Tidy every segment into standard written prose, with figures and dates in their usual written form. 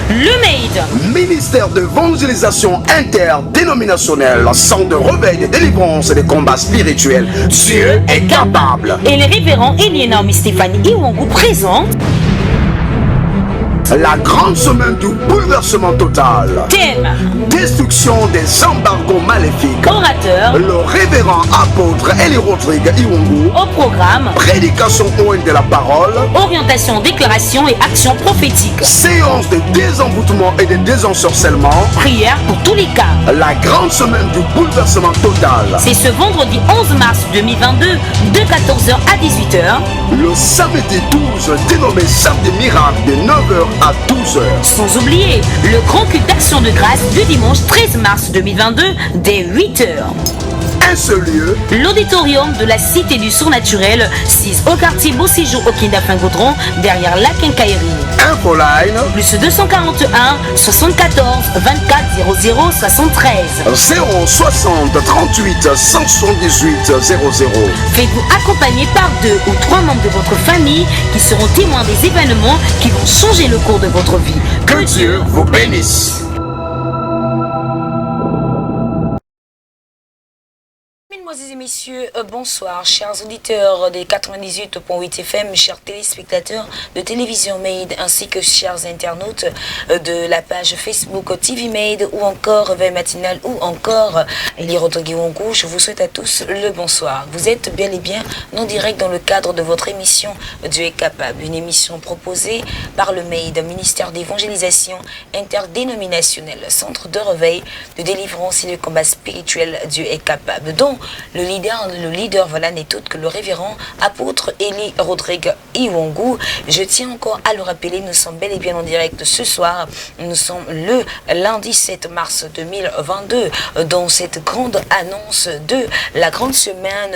Le MAID, ministère d'évangélisation interdénominationnelle, centre de réveil, de délivrance et de combat spirituel. Dieu est capable. et les révérends Elie Naomi Stéphanie Iwongu présentent La grande semaine du bouleversement total. thème, Destruction des embargos maléfiques. orateur, Le révérend apôtre Elie Rodrigue Iwongu. au programme, Prédication ON de la parole. orientation, déclaration et action prophétique, Séance de désemboutement et de désensorcellement. prière pour tous les cas. La grande semaine du bouleversement total. C'est ce vendredi 11 mars 2022 de 14h à 18h. Le samedi 12, dénommé Samedi Miracle de 9h à 12h. Sans oublier le grand culte d'action de grâce du dimanche 13 mars 2022 dès 8h. Un seul lieu, L'auditorium de la Cité du Surnaturel, 6 au quartier Beau-Séjour au Kinda-Fin-Gaudron, derrière la Quincaillerie. Infoline, Plus 241 74 24 00 73. 060 38 178 00. Faites-vous accompagner par 2 ou 3 membres de votre famille qui seront témoins des événements qui vont changer le cours de votre vie. Que Dieu vous bénisse. Mesdemoiselles et messieurs, bonsoir, chers auditeurs des 98.8 FM, chers téléspectateurs de Télévision Made, ainsi que chers internautes de la page Facebook TV Made, ou encore Réveil Matinal, ou encore Elie Rodrigue Iwongu. Je vous souhaite à tous le bonsoir. Vous êtes bel et bien en direct dans le cadre de votre émission Dieu est capable, une émission proposée par le Made, ministère d'évangélisation interdénominationnelle, centre de réveil, de délivrance et de combat spirituel. Dieu est capable, dont le leader, voilà, n'est autre que le révérend apôtre Elie Rodrigue Iwongu. Je tiens encore à le rappeler, nous sommes bel et bien en direct ce soir. Nous sommes le lundi 7 mars 2022 dans cette grande annonce de la grande semaine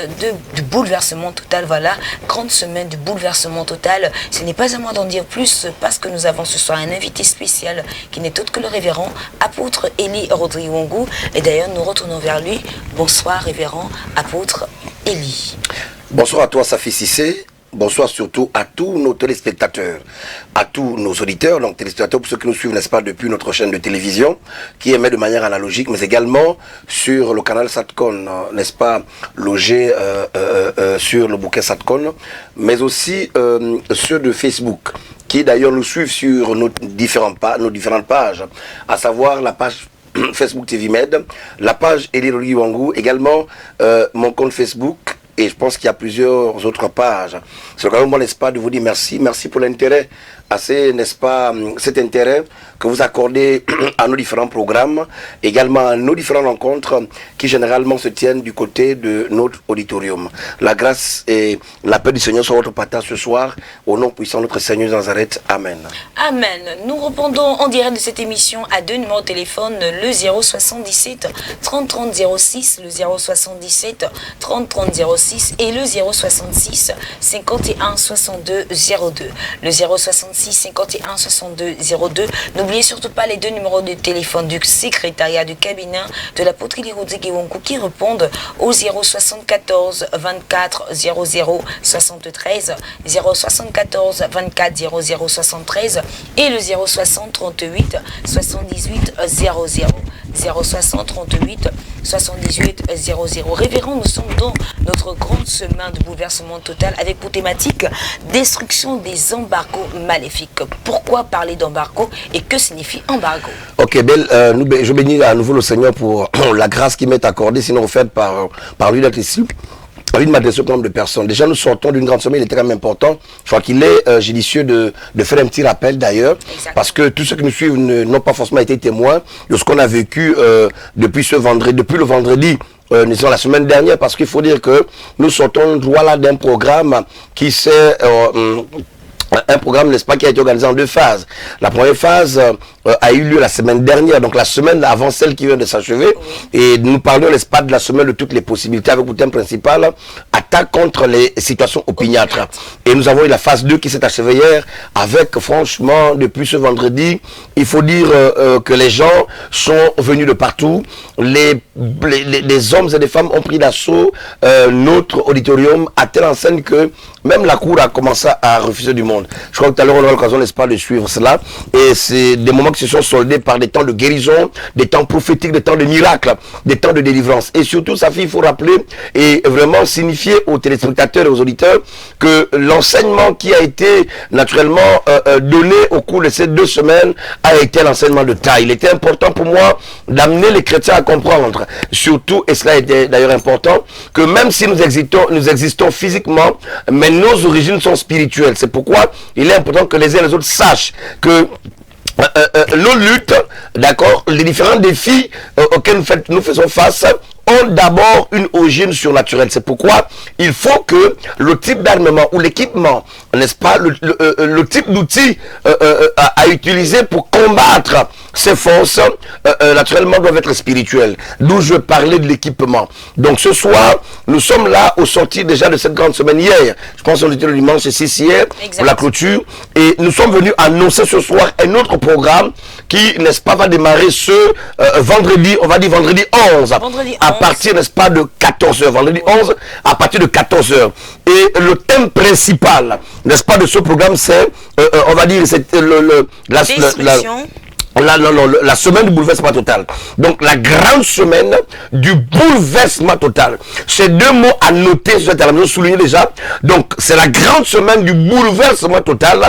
du bouleversement total. Voilà, grande semaine du bouleversement total. Ce n'est pas à moi d'en dire plus parce que nous avons ce soir un invité spécial qui n'est autre que le révérend apôtre Elie Rodrigue Iwongu. Et d'ailleurs, nous retournons vers lui. Bonsoir, révérend apôtre Elie. Bonsoir à toi, Safi Cissé. Bonsoir surtout à tous nos téléspectateurs, à tous nos auditeurs, donc téléspectateurs pour ceux qui nous suivent, n'est-ce pas, depuis notre chaîne de télévision, qui émet de manière analogique, mais également sur le canal Satcon, n'est-ce pas, logé sur le bouquet Satcon, mais aussi ceux de Facebook, qui d'ailleurs nous suivent sur nos différentes pages, à savoir la page Facebook TV Med, la page Elie Rodrigue Iwongu, également mon compte Facebook, et je pense qu'il y a plusieurs autres pages. C'est l'occasion, n'est-ce pas, de vous dire merci pour l'intérêt, n'est-ce pas, cet intérêt que vous accordez à nos différents programmes, également à nos différentes rencontres qui généralement se tiennent du côté de notre auditorium. La grâce et la paix du Seigneur sont votre partage ce soir, au nom puissant de notre Seigneur Nazareth. Amen. Amen. Nous répondons en direct de cette émission à deux numéros de téléphone, le 077 30 30 06, le 077 30 30 06 et le 066 51 62 02. Le 066 51 62 02. N'oubliez surtout pas les deux numéros de téléphone du secrétariat du cabinet de l'apôtre Elie Rodrigue Iwongu qui répondent au 074 24 00 73, 074 24 00 73 et le 060 38 78 00. 060 38 78 00. Révérend, nous sommes dans notre grande semaine de bouleversement total avec pour thématique destruction des embargos maléfiques. Pourquoi parler d'embargo et que signifie embargo? Ok, je bénis à nouveau le Seigneur pour la grâce qu'il m'est accordée, sinon offerte par lui d'être ici. Envie de m'adresser au nombre de personnes. Déjà, nous sortons d'une grande semaine, il était quand même important. Je crois qu'il est judicieux de faire un petit rappel d'ailleurs, parce que tous ceux qui nous suivent n'ont pas forcément été témoins de ce qu'on a vécu depuis le vendredi. La semaine dernière, parce qu'il faut dire que nous sortons droit là d'un programme qui s'est un programme, n'est-ce pas, qui a été organisé en deux phases. La première phase a eu lieu la semaine dernière, donc la semaine avant celle qui vient de s'achever. Et nous parlons, n'est-ce pas, de la semaine de toutes les possibilités avec le thème principal, attaque contre les situations opiniâtres. Et nous avons eu la phase 2 qui s'est achevée hier avec, franchement, depuis ce vendredi, il faut dire que les gens sont venus de partout. Les des hommes et des femmes ont pris d'assaut notre auditorium à telle enseigne que même la cour a commencé à refuser du monde. Je crois que tout à l'heure on aura l'occasion, n'est-ce pas, de suivre cela. Et c'est des moments qui se sont soldés par des temps de guérison, des temps prophétiques, des temps de miracles, des temps de délivrance. Et surtout, sa fille, il faut rappeler et vraiment signifier aux téléspectateurs et aux auditeurs que l'enseignement qui a été naturellement donné au cours de ces 2 semaines a été l'enseignement de taille. Il était important pour moi d'amener les chrétiens à comprendre, surtout, et cela était d'ailleurs important, que même si nous existons physiquement, mais nos origines sont spirituelles. C'est pourquoi il est important que les uns et les autres sachent que nos luttes, d'accord, les différents défis auxquels nous faisons face ont d'abord une origine surnaturelle. C'est pourquoi il faut que le type d'armement ou l'équipement, n'est-ce pas, le type d'outils à utiliser pour combattre ces forces, naturellement doivent être spirituelles. D'où je parlais de l'équipement. Donc ce soir, nous sommes là au sortir déjà de cette grande semaine hier. Je pense qu'on était le dimanche 6 hier, pour la clôture. Et nous sommes venus annoncer ce soir un autre programme qui, n'est-ce pas, va démarrer ce vendredi, on va dire vendredi 11. Vendredi 11. À partir, n'est-ce pas, de 14h. Vendredi 11, à partir de 14h. Et le thème principal, n'est-ce pas, de ce programme, c'est, on va dire, c'est la semaine du bouleversement total. Donc la grande semaine du bouleversement total. Ces 2 mots à noter sur cette maison, souligner déjà. Donc c'est la grande semaine du bouleversement total.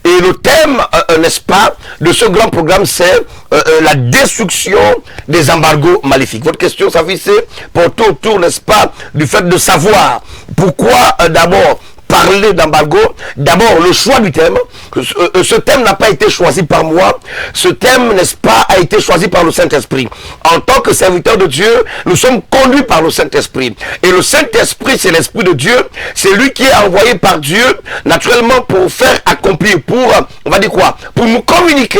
Et le thème, n'est-ce pas, de ce grand programme, c'est la destruction des embargos maléfiques. Votre question, ça fait, c'est porter autour, n'est-ce pas, du fait de savoir pourquoi d'abord parler d'embargo. D'abord, le choix du thème. Ce thème n'a pas été choisi par moi. Ce thème, n'est-ce pas, a été choisi par le Saint-Esprit. En tant que serviteur de Dieu, nous sommes conduits par le Saint-Esprit. Et le Saint-Esprit, c'est l'Esprit de Dieu. C'est lui qui est envoyé par Dieu, naturellement, pour faire accomplir, pour, on va dire quoi, pour nous communiquer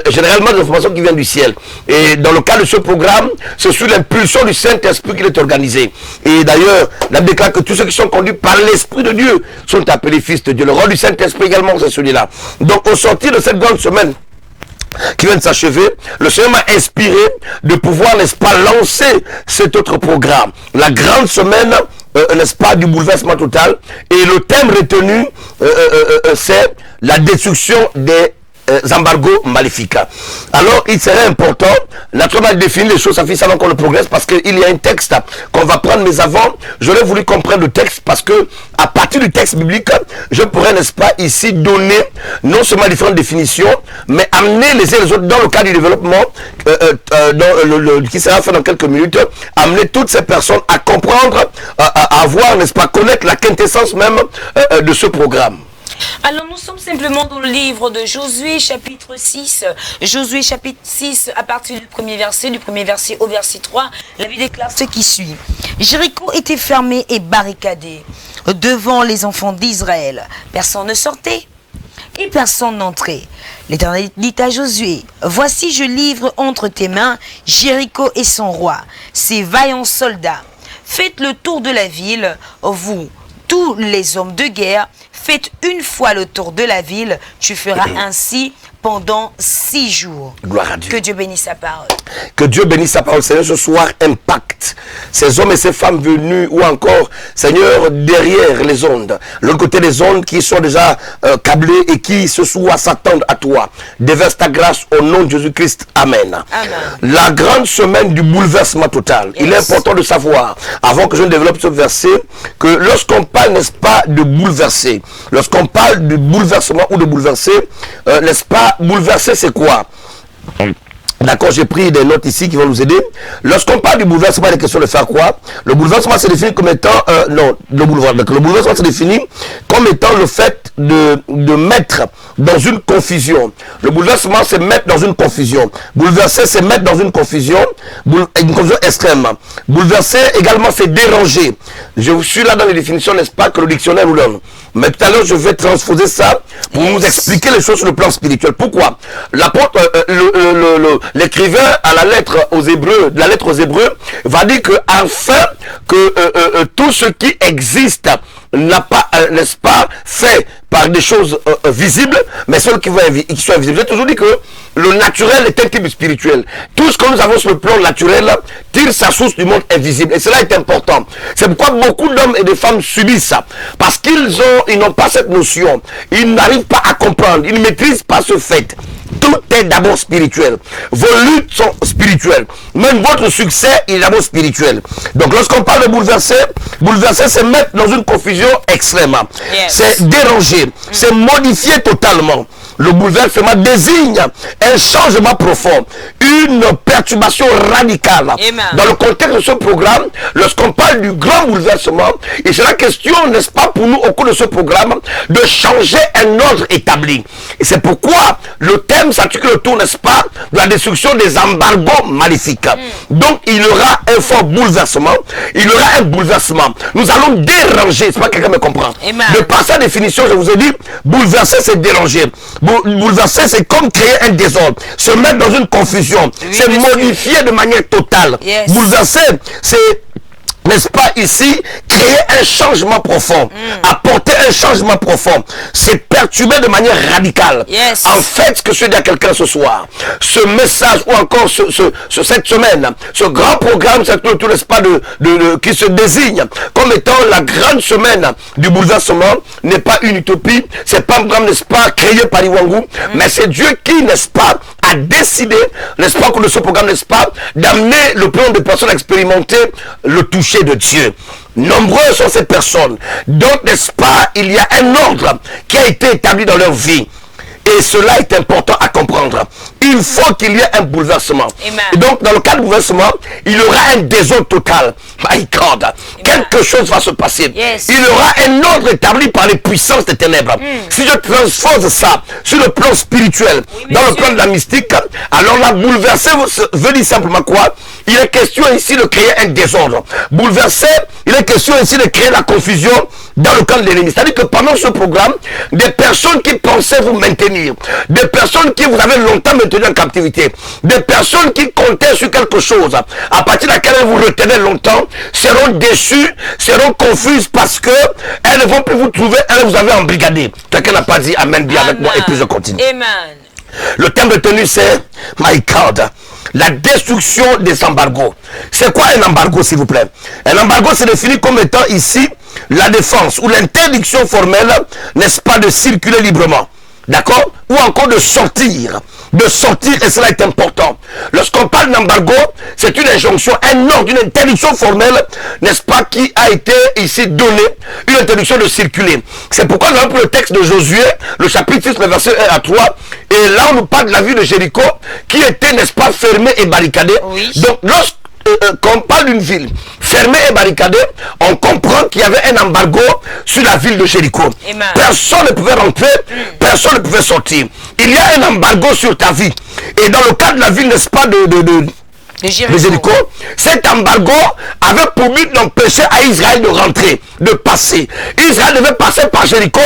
généralement des informations qui viennent du ciel. Et dans le cas de ce programme, c'est sous l'impulsion du Saint-Esprit qu'il est organisé. Et d'ailleurs, la déclare que tous ceux qui sont conduits par l'Esprit de Dieu sont appelés fils de Dieu. Le rôle du Saint-Esprit également, c'est celui-là. Donc au sortir de cette grande semaine qui vient de s'achever, le Seigneur m'a inspiré de pouvoir, n'est-ce pas, lancer cet autre programme. La grande semaine, n'est-ce pas, du bouleversement total. Et le thème retenu, c'est la destruction des embargos maléfiques. Alors il serait important naturellement de définir les choses avant qu'on le progresse, parce qu'il y a un texte qu'on va prendre, mais avant j'aurais voulu comprendre le texte, parce que à partir du texte biblique je pourrais, n'est-ce pas, ici donner non seulement différentes définitions, mais amener les uns et les autres dans le cadre du développement qui sera fait dans quelques minutes, amener toutes ces personnes à comprendre, à avoir, n'est-ce pas, connaître la quintessence même de ce programme. Alors nous sommes simplement dans le livre de Josué chapitre 6. Josué chapitre 6 à partir du premier verset au verset 3. La Bible déclare ce qui suit. Jéricho était fermé et barricadé devant les enfants d'Israël. Personne ne sortait et personne n'entrait. L'Éternel dit à Josué, voici je livre entre tes mains Jéricho et son roi, ses vaillants soldats. Faites le tour de la ville, vous, tous les hommes de guerre, faites une fois le tour de la ville, tu feras ainsi pendant 6 jours. Gloire à Dieu. Que Dieu bénisse sa parole. Que Dieu bénisse sa parole. Seigneur, ce soir, impacte ces hommes et ces femmes venus, ou encore, Seigneur, derrière les ondes, l'autre côté des ondes qui sont déjà câblés et qui ce soir s'attendent à toi. Déverse ta grâce au nom de Jésus-Christ. Amen. Amen. La grande semaine du bouleversement total. Yes. Il est important de savoir, avant que je ne développe ce verset, que lorsqu'on parle, n'est-ce pas, de bouleverser, lorsqu'on parle de bouleversement ou de bouleverser, n'est-ce pas, bouleverser, c'est quoi? D'accord, j'ai pris des notes ici qui vont nous aider. Lorsqu'on parle du bouleversement, il est question de faire quoi? Le bouleversement, c'est défini comme étant... le bouleversement, c'est défini comme étant le fait de mettre dans une confusion. Le bouleversement, c'est mettre dans une confusion. Bouleverser, c'est mettre dans une confusion extrême. Bouleverser, également, c'est déranger. Je suis là dans les définitions, n'est-ce pas, que le dictionnaire nous donne. Mais tout à l'heure, je vais transposer ça pour nous expliquer les choses sur le plan spirituel. Pourquoi? L'apôtre, l'écrivain à la lettre aux Hébreux, va dire que afin que tout ce qui existe n'a pas, n'est-ce pas, fait par des choses visibles, mais celles qui sont invisibles. J'ai toujours dit que le naturel est un type spirituel. Tout ce que nous avons sur le plan naturel tire sa source du monde invisible. Et cela est important. C'est pourquoi beaucoup d'hommes et de femmes subissent ça. Parce qu'ils n'ont pas cette notion. Ils n'arrivent pas à comprendre. Ils ne maîtrisent pas ce fait. Tout est d'abord spirituel. Vos luttes sont spirituelles. Même votre succès est d'abord spirituel. Donc lorsqu'on parle de bouleverser, c'est mettre dans une confusion extrême. Yes. C'est déranger. C'est modifier totalement. Le bouleversement désigne un changement profond, une perturbation radicale. Amen. Dans le contexte de ce programme, lorsqu'on parle du grand bouleversement, il sera question, n'est-ce pas, pour nous, au cours de ce programme, de changer un ordre établi. Et c'est pourquoi le thème s'articule autour, n'est-ce pas, de la destruction des embargos maléfiques. Donc, il y aura un fort bouleversement, il y aura un bouleversement. Nous allons déranger, c'est pas quelqu'un me comprend. Amen. De par sa définition, je vous ai dit, bouleverser, c'est déranger. Bouleverser, c'est comme créer un désordre, se mettre dans une confusion, c'est modifier de manière totale. Yes. Bouleverser, c'est, n'est-ce pas, ici, créer un changement profond, apporter un changement profond, c'est perturber de manière radicale. Yes. En fait, ce que je dis à quelqu'un ce soir, ce message ou encore cette semaine, ce grand programme, c'est tout, n'est-ce pas, qui se désigne comme étant la grande semaine du bouleversement, n'est pas une utopie, c'est pas un programme, n'est-ce pas, créé par Iwangu, mais c'est Dieu qui, n'est-ce pas, a décidé, n'est-ce pas, que ce programme, n'est-ce pas, d'amener le plan de personnes à expérimenter le toucher de Dieu. Nombreuses sont ces personnes dont, n'est-ce pas, il y a un ordre qui a été établi dans leur vie. Et cela est important à comprendre. Il faut qu'il y ait un bouleversement. Amen. Et donc, dans le cas de bouleversement, il y aura un désordre total. My God. Amen. Quelque chose va se passer. Yes. Il y aura un ordre établi par les puissances des ténèbres. Si je transpose ça sur le plan spirituel, dans le plan de la mystique, alors là, bouleverser veut dire simplement quoi? Il est question ici de créer un désordre. Bouleverser, il est question ici de créer la confusion dans le camp de l'ennemi. C'est-à-dire que pendant ce programme, des personnes qui pensaient vous maintenir, des personnes qui vous avez longtemps maintenu en captivité, des personnes qui comptaient sur quelque chose, à partir de laquelle vous retenez longtemps, seront déçues, seront confuses parce que elles ne vont plus vous trouver, elles vous avez embrigadé. Quelqu'un n'a pas dit Amen bien avec moi et puis je continue. Amen. Le thème retenu c'est My God, la destruction des embargos. C'est quoi un embargo, s'il vous plaît? Un embargo, c'est défini comme étant ici la défense ou l'interdiction formelle, n'est-ce pas, de circuler librement. D'accord? Ou encore de sortir, et cela est important. Lorsqu'on parle d'embargo, c'est une injonction, un ordre, une interdiction formelle, n'est-ce pas, qui a été ici donnée, une interdiction de circuler. C'est pourquoi nous avons pris le texte de Josué, le chapitre 6, le verset 1 à 3, et là on nous parle de la ville de Jéricho, qui était, n'est-ce pas, fermée et barricadée. Oui. Donc quand on parle d'une ville fermée et barricadée, on comprend qu'il y avait un embargo sur la ville de Jéricho. Amen. Personne ne pouvait rentrer, personne ne pouvait sortir. Il y a un embargo sur ta vie. Et dans le cas de la ville, n'est-ce pas, de Jéricho, cet embargo avait pour but d'empêcher à Israël de rentrer, de passer. Israël devait passer par Jéricho,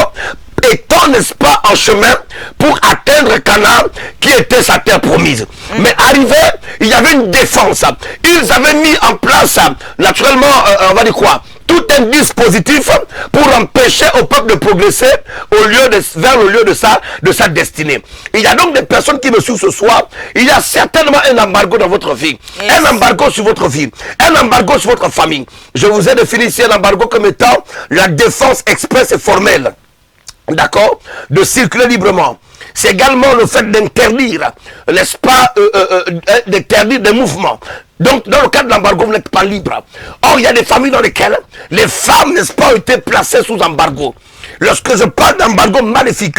étant, n'est-ce pas, en chemin pour atteindre Canaan qui était sa terre promise. Mais arrivé, il y avait une défense. Ils avaient mis en place, naturellement, on va dire quoi, tout un dispositif pour empêcher au peuple de progresser vers le lieu de sa destinée. Il y a donc des personnes qui me suivent ce soir. Il y a certainement un embargo dans votre vie. Yes. Un embargo sur votre vie. Un embargo sur votre famille. Je vous ai défini ici un embargo comme étant la défense express et formelle. D'accord, de circuler librement. C'est également le fait d'interdire, n'est-ce pas, d'interdire des mouvements. Donc, dans le cadre de l'embargo, vous n'êtes pas libre. Or, il y a des familles dans lesquelles les femmes, n'est-ce pas, ont été placées sous embargo. Lorsque je parle d'embargo maléfique,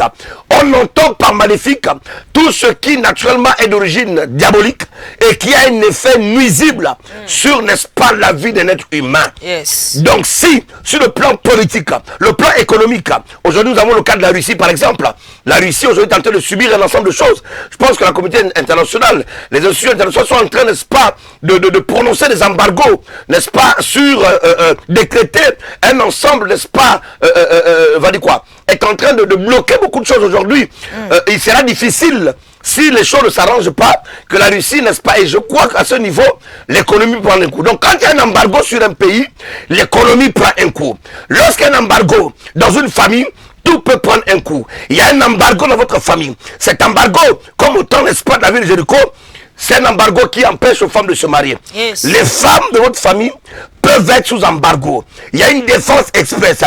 on entend par maléfique tout ce qui naturellement est d'origine diabolique et qui a un effet nuisible sur, n'est-ce pas, la vie d'un être humain. Yes. Donc si, sur le plan politique, le plan économique, aujourd'hui nous avons le cas de la Russie par exemple. La Russie aujourd'hui est en train de subir un ensemble de choses. Je pense que la communauté internationale, les institutions internationales sont en train, n'est-ce pas, de prononcer des embargos, n'est-ce pas, sur décréter un ensemble, n'est-ce pas, va dire quoi, est en train de bloquer beaucoup de choses aujourd'hui. Il sera difficile, si les choses ne s'arrangent pas, que la Russie, n'est-ce pas, et je crois qu'à ce niveau, l'économie prend un coup. Donc quand il y a un embargo sur un pays, l'économie prend un coup. Lorsqu'il y a un embargo dans une famille, tout peut prendre un coup. Il y a un embargo dans votre famille. Cet embargo, comme autant, n'est-ce pas, de la ville de Jéricho, c'est un embargo qui empêche aux femmes de se marier. Yes. Les femmes de votre famille peuvent être sous embargo. Il y a une défense express,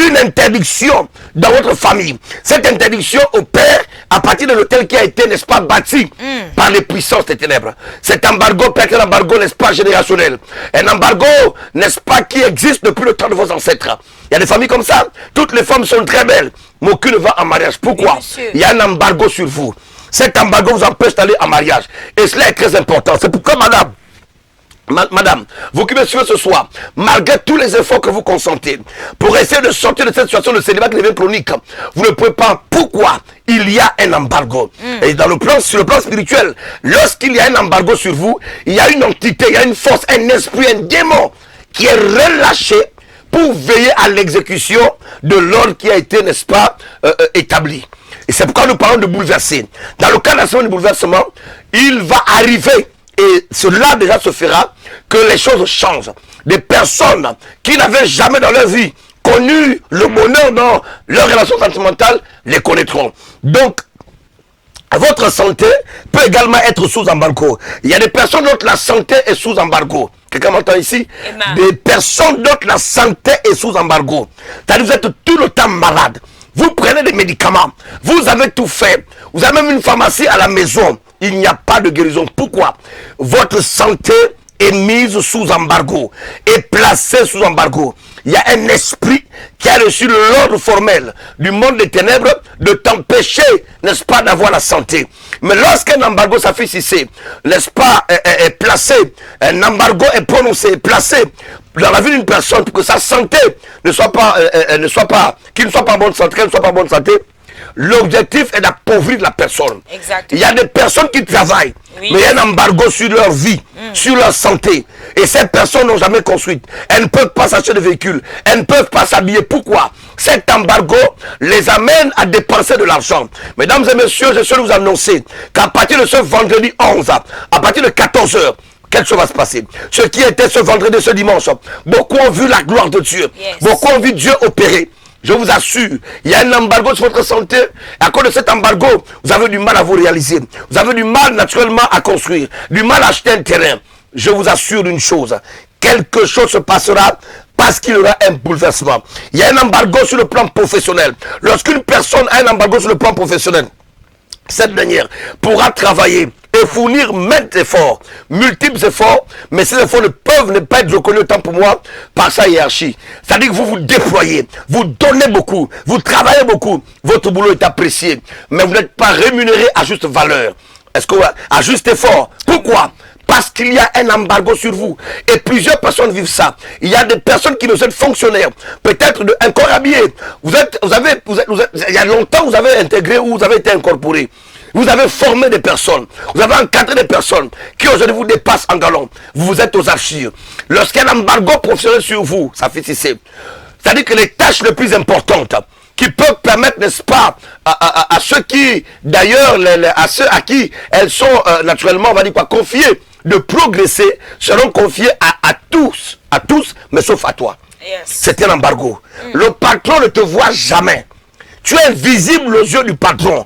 une interdiction dans votre famille. Cette interdiction opère à partir de l'hôtel qui a été, n'est-ce pas, bâti par les puissances des ténèbres. Cet embargo peut être un embargo, n'est-ce pas, générationnel. Un embargo, n'est-ce pas, qui existe depuis le temps de vos ancêtres. Il y a des familles comme ça. Toutes les femmes sont très belles, mais aucune ne va en mariage. Pourquoi? Oui, il y a un embargo sur vous. Cet embargo vous empêche d'aller en mariage. Et cela est très important. C'est pourquoi, madame, vous qui me suivez ce soir, malgré tous les efforts que vous consentez pour essayer de sortir de cette situation de célibat qui devient chronique, vous ne pouvez pas. Pourquoi? Il y a un embargo. Et sur le plan spirituel, lorsqu'il y a un embargo sur vous, il y a une entité, il y a une force, un esprit, un démon qui est relâché pour veiller à l'exécution de l'ordre qui a été, n'est-ce pas, établi. Et c'est pourquoi nous parlons de bouleverser. Dans le cas de la semaine de bouleversement, il va arriver, et cela déjà se fera, que les choses changent. Des personnes qui n'avaient jamais dans leur vie connu le bonheur dans leur relation sentimentale, les connaîtront. Donc, votre santé peut également être sous embargo. Il y a des personnes dont la santé est sous embargo. Quelqu'un m'entend ici? Amen. Des personnes dont la santé est sous embargo. C'est-à-dire vous êtes tout le temps malade. Vous prenez des médicaments. Vous avez tout fait. Vous avez même une pharmacie à la maison. Il n'y a pas de guérison. Pourquoi? Votre santé est mise sous embargo. Est placée sous embargo. Il y a un esprit qui a reçu l'ordre formel du monde des ténèbres de t'empêcher, n'est-ce pas, d'avoir la santé. Mais lorsqu'un embargo s'affiche ici, n'est-ce pas, est placé, un embargo est prononcé, placé dans la vie d'une personne pour que sa santé ne soit pas, qu'il ne soit pas en bonne santé, qu'elle ne soit pas en bonne santé, l'objectif est d'appauvrir la personne. Exactement. Il y a des personnes qui travaillent, oui, mais il y a un embargo sur leur vie, sur leur santé. Et ces personnes n'ont jamais construit. Elles ne peuvent pas s'acheter de véhicules. Elles ne peuvent pas s'habiller. Pourquoi? Cet embargo les amène à dépenser de l'argent. Mesdames et messieurs, je souhaite vous annoncer qu'à partir de ce vendredi 11, à partir de 14 h, quelque chose va se passer. Ce qui était ce vendredi, ce dimanche, beaucoup ont vu la gloire de Dieu. Yes. Beaucoup ont vu Dieu opérer. Je vous assure, il y a un embargo sur votre santé. À cause de cet embargo, vous avez du mal à vous réaliser. Vous avez du mal naturellement à construire. Du mal à acheter un terrain. Je vous assure une chose. Quelque chose se passera parce qu'il y aura un bouleversement. Il y a un embargo sur le plan professionnel. Lorsqu'une personne a un embargo sur le plan professionnel, cette dernière pourra travailler et fournir maintes efforts, multiples efforts, mais ces efforts ne peuvent ne pas être reconnus autant pour moi par sa hiérarchie. C'est-à-dire que vous vous déployez, vous donnez beaucoup, vous travaillez beaucoup, votre boulot est apprécié, mais vous n'êtes pas rémunéré à juste valeur. Est-ce que à juste effort? Pourquoi? Parce qu'il y a un embargo sur vous. Et plusieurs personnes vivent ça. Il y a des personnes qui nous êtes fonctionnaires. Peut-être un corps habillé. Il y a longtemps, vous avez intégré ou vous avez été incorporé. Vous avez formé des personnes. Vous avez encadré des personnes qui aujourd'hui vous dépassent en galon. Vous êtes aux archives. Lorsqu'il y a un embargo professionnel sur vous, ça fait cesser. C'est-à-dire que les tâches les plus importantes qui peuvent permettre, n'est-ce pas, à ceux qui, d'ailleurs, à ceux à qui elles sont naturellement, on va dire quoi, confiées, de progresser, seront confiés à tous, mais sauf à toi. Yes. C'est un embargo. Le patron ne te voit jamais. Tu es invisible aux yeux du patron.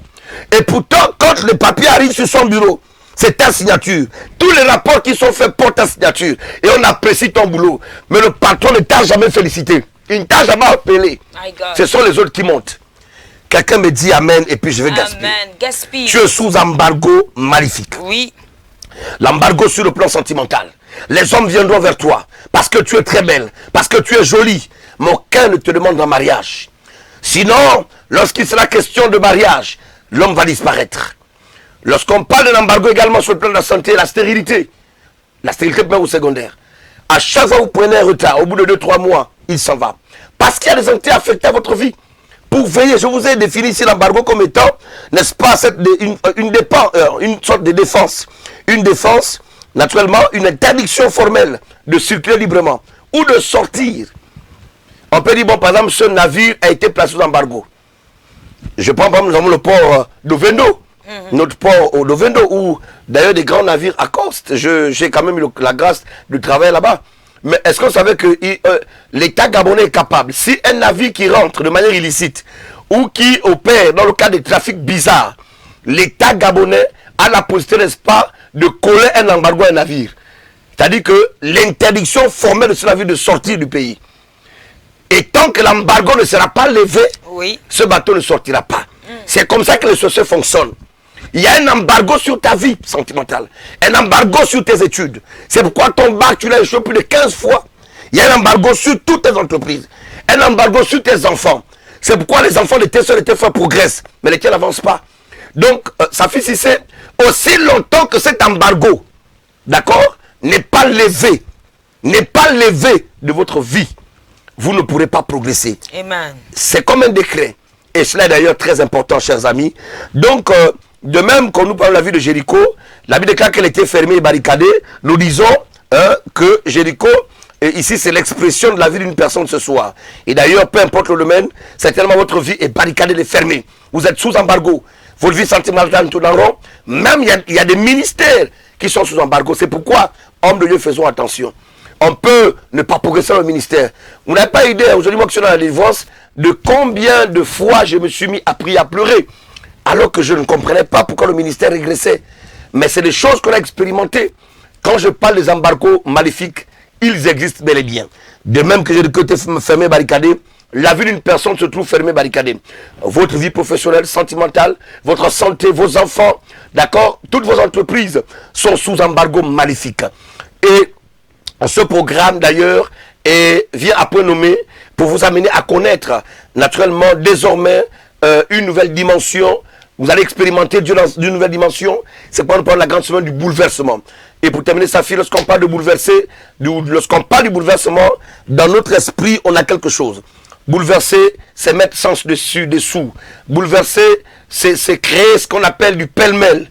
Et pourtant, quand le papier arrive sur son bureau, c'est ta signature. Tous les rapports qui sont faits portent ta signature. Et on apprécie ton boulot. Mais le patron ne t'a jamais félicité. Il ne t'a jamais appelé. Ce sont les autres qui montent. Quelqu'un me dit amen et puis je vais gaspiller. Amen. Gaspille. Tu es sous embargo maléfique. Oui. L'embargo sur le plan sentimental. Les hommes viendront vers toi parce que tu es très belle, parce que tu es jolie. Mais aucun ne te demande en mariage. Sinon, lorsqu'il sera question de mariage, l'homme va disparaître. Lorsqu'on parle d'un embargo également sur le plan de la santé, la stérilité primaire ou secondaire. À chaque fois que vous prenez un retard, au bout de 2-3 mois, il s'en va. Parce qu'il y a des entités affectées à votre vie. Pour veiller, je vous ai défini ici l'embargo comme étant, n'est-ce pas, une sorte de défense. Une défense, naturellement, une interdiction formelle de circuler librement ou de sortir. On peut dire, bon, par exemple, ce navire a été placé sous embargo. Je prends par exemple, nous avons le port d'Ovendo. Notre port d'Ovendo, où d'ailleurs des grands navires accostent. J'ai quand même eu la grâce de travailler là-bas. Mais est-ce qu'on savait que l'État gabonais est capable, si un navire qui rentre de manière illicite ou qui opèrent dans le cas des trafics bizarres, l'État gabonais a la possibilité, n'est-ce pas, de coller un embargo à un navire. C'est-à-dire que l'interdiction formelle de ce navire de sortir du pays. Et tant que l'embargo ne sera pas levé, oui, ce bateau ne sortira pas. C'est comme ça que les sociétés fonctionnent. Il y a un embargo sur ta vie sentimentale, un embargo sur tes études. C'est pourquoi ton bac, tu l'as échoué plus de 15 fois. Il y a un embargo sur toutes tes entreprises, un embargo sur tes enfants. C'est pourquoi les enfants de tes soeurs et tes frères progressent, mais les tiens n'avancent pas. Donc, ça fait si c'est aussi longtemps que cet embargo, d'accord, n'est pas levé de votre vie, vous ne pourrez pas progresser. Amen. C'est comme un décret. Et cela est d'ailleurs très important, chers amis. Donc, de même qu'on nous parle de la ville de Jéricho, la Bible déclare qu'elle était fermée et barricadée. Nous disons que Jéricho, et ici c'est l'expression de la vie d'une personne ce soir. Et d'ailleurs, peu importe le domaine, certainement votre vie est barricadée et fermée. Vous êtes sous embargo. Votre vie sentimentale tourne en rond. Même il y a des ministères qui sont sous embargo. C'est pourquoi, hommes de Dieu, faisons attention. On peut ne pas progresser dans le ministère. Vous n'avez pas idée, aujourd'hui moi qui suis dans la délivrance, de combien de fois je me suis mis à prier, à pleurer, alors que je ne comprenais pas pourquoi le ministère régressait. Mais c'est des choses qu'on a expérimentées. Quand je parle des embargos maléfiques, ils existent bel et bien. De même que j'ai le côté fermé, barricadé, la vie d'une personne se trouve fermée, barricadée. Votre vie professionnelle, sentimentale, votre santé, vos enfants, d'accord, toutes vos entreprises sont sous embargo maléfique. Et ce programme d'ailleurs vient à point nommé pour vous amener à connaître naturellement désormais une nouvelle dimension. Vous allez expérimenter Dieu dans une nouvelle dimension. C'est pour nous parler de la grande semaine du bouleversement. Et pour terminer sa fille, lorsqu'on parle de bouleverser, lorsqu'on parle du bouleversement, dans notre esprit, on a quelque chose. Bouleverser, c'est mettre sens dessus, dessous. Bouleverser, c'est créer ce qu'on appelle du pêle-mêle.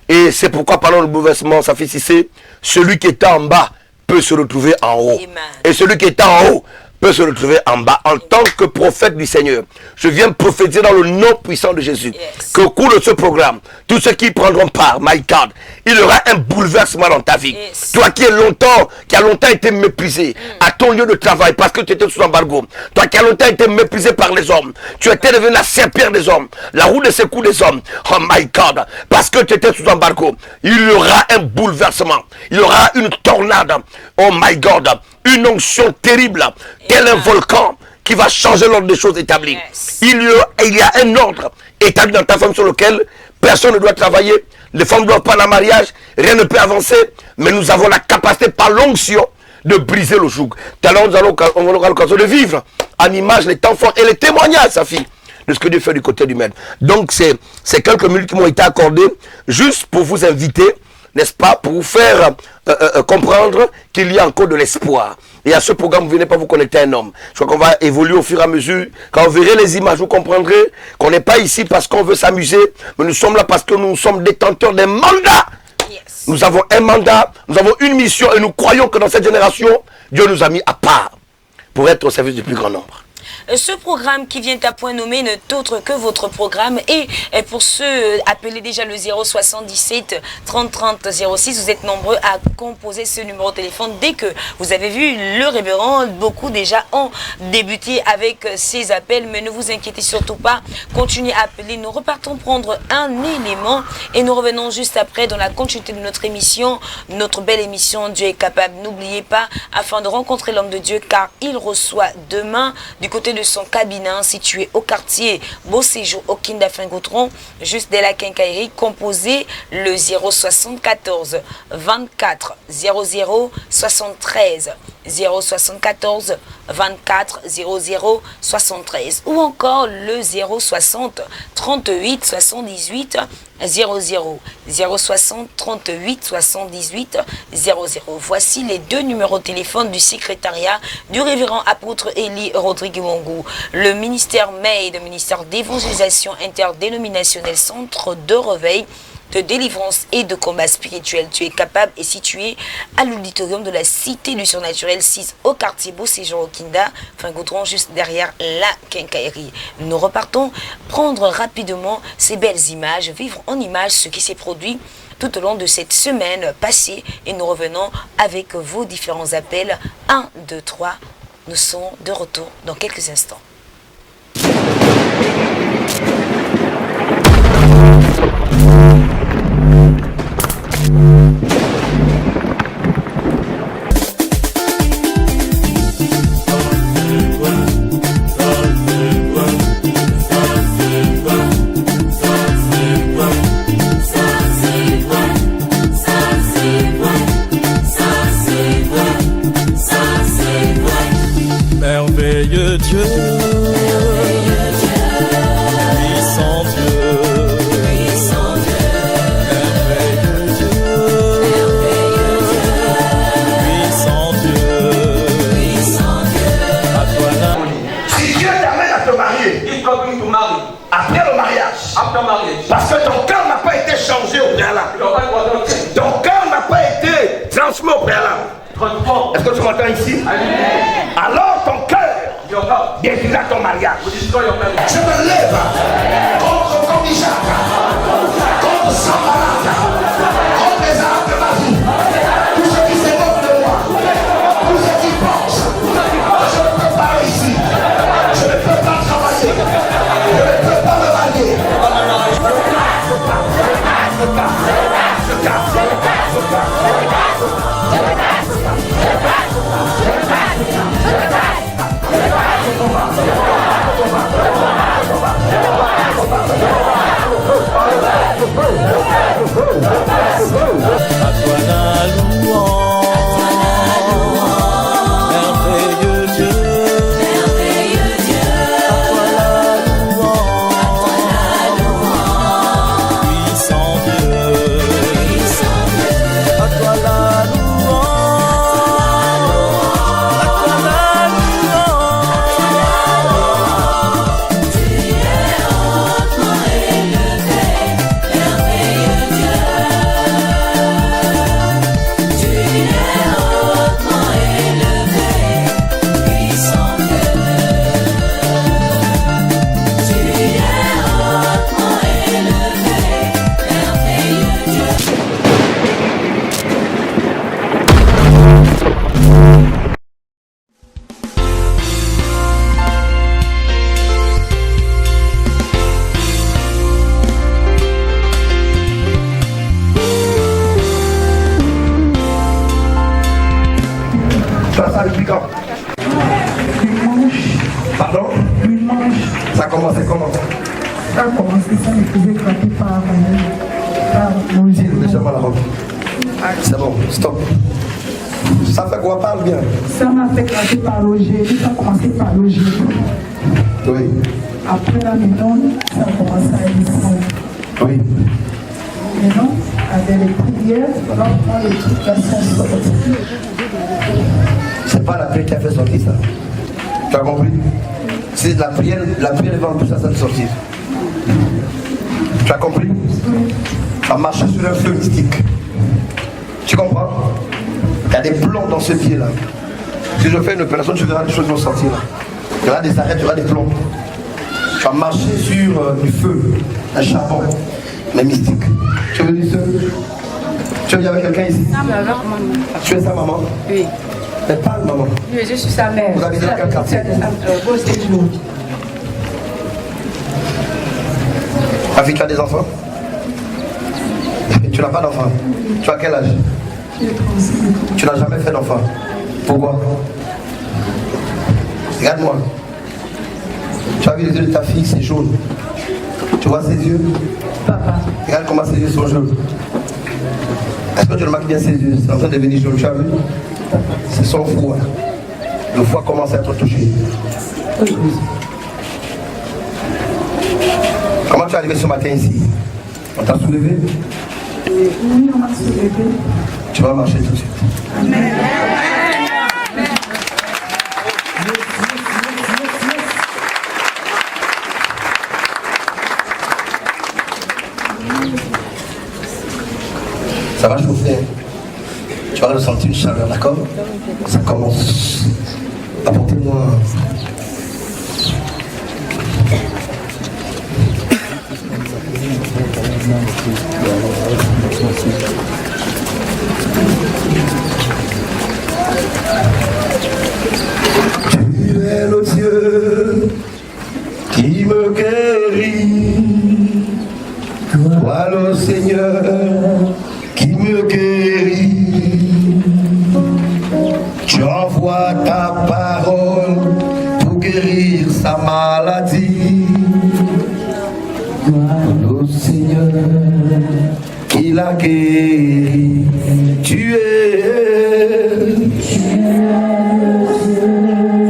Et c'est pourquoi parlons de bouleversement, ça fait cesser. Celui qui est en bas peut se retrouver en haut. Amen. Et celui qui est en haut peut se retrouver en bas. En tant que prophète du Seigneur, je viens prophétiser dans le nom puissant de Jésus, qu'au cours de ce programme, tous ceux qui y prendront part, my God, il y aura un bouleversement dans ta vie. Toi qui as longtemps été méprisé à ton lieu de travail parce que tu étais sous embargo, toi qui as longtemps été méprisé par les hommes, tu étais devenu la serpillère des hommes, la roue de secours des hommes, oh my God, parce que tu étais sous embargo, il y aura un bouleversement, il y aura une tornade, oh my God, une onction terrible, tel un volcan qui va changer l'ordre des choses établies. Il y a un ordre établi dans ta femme sur lequel personne ne doit travailler, les femmes ne doivent pas le mariage, rien ne peut avancer, mais nous avons la capacité par l'onction de briser le joug. Tout à l'heure, on aura l'occasion de vivre en image les temps forts et les témoignages, sa fille, de ce que Dieu fait du côté du maître. Donc, c'est quelques minutes qui m'ont été accordées juste pour vous inviter, n'est-ce pas, pour vous faire comprendre qu'il y a encore de l'espoir. Et à ce programme, vous ne venez pas vous connecter à un homme. Je crois qu'on va évoluer au fur et à mesure. Quand vous verrez les images, vous comprendrez qu'on n'est pas ici parce qu'on veut s'amuser, mais nous sommes là parce que nous sommes détenteurs d'un mandat. Yes. Nous avons un mandat, nous avons une mission et nous croyons que dans cette génération, Dieu nous a mis à part pour être au service du plus grand nombre. Ce programme qui vient à point nommé n'est autre que votre programme. Et pour ceux appelés déjà le 077 30 30 06, vous êtes nombreux à composer ce numéro de téléphone. Dès que vous avez vu le révérend, beaucoup déjà ont débuté avec ces appels. Mais ne vous inquiétez surtout pas, continuez à appeler. Nous repartons prendre un élément et nous revenons juste après dans la continuité de notre émission, notre belle émission Dieu est capable. N'oubliez pas, afin de rencontrer l'homme de Dieu, car il reçoit demain du côté de son cabinet situé au quartier Beau Séjour au Kinda Fingautron, juste dès la quincaillerie, composé le 074 24 00 73 074 24 00 73 ou encore le 060 38 78 00 060 38 78 00. Voici les deux numéros de téléphone du secrétariat du révérend apôtre Élie Rodrigue Mongou. Le ministère MAID, ministère d'évangélisation interdénominationnelle, centre de réveil, de délivrance et de combat spirituel. Tu es capable et situé à l'auditorium de la Cité du Surnaturel 6 au quartier Beau Séjour au Kinda Fingautron, juste derrière la quincaillerie. Nous repartons prendre rapidement ces belles images, vivre en images ce qui s'est produit tout au long de cette semaine passée et nous revenons avec vos différents appels. 1, 2, 3. Nous sommes de retour dans quelques instants. suis éclatée par Roger. Déjà mal à robe. C'est bon, stop. Ça fait quoi? Parle bien. Ça m'a fait éclater par Roger. Ça a commencé par Roger. Oui. Après là, maintenant, ça a commencé à descendre. Oui. Maintenant, avec les prières, on va prendre les trucs là, ça sort. C'est pas la prière qui a fait sortir ça. Tu as compris? C'est la prière va empêcher ça de sortir. Tu as compris? Ça marche sur un feu mystique. Tu comprends? Il y a des plombs dans ce pied là. Si je fais une opération, tu verras des choses qui vont sortir là. Il y aura des arêtes, il y aura des plombs. Tu vas marcher sur du feu, un charbon, mais mystique. Tu veux dire ça? Tu veux dire avec quelqu'un ici? Tu es sa maman? Oui. Mais parle maman. Oui, je suis sa mère. Vous habitez dans quel quartier? Ma fille, tu as des enfants? Tu n'as pas d'enfants? Tu as quel âge? Tu n'as jamais fait d'enfant? Pourquoi? Regarde-moi. Tu as vu les yeux de ta fille, c'est jaune. Tu vois ses yeux? Papa. Regarde comment ses yeux sont jaunes. Est-ce que tu remarques bien ses yeux? C'est en train de devenir jaune, tu as vu? C'est son foie. Le foie commence à être touché. Comment tu es arrivé ce matin ici? On t'a soulevé? Oui, on m'a soulevé. Tu vas marcher tout de suite. Amen. Ça va chauffer. Tu vas ressentir une chaleur, d'accord? Ça commence. Apportez-moi. Tu es le Dieu qui me guérit, toi le Seigneur qui me guérit. Tu envoies ta parole pour guérir sa maladie. Le Seigneur qui l'a guéri. Tu es.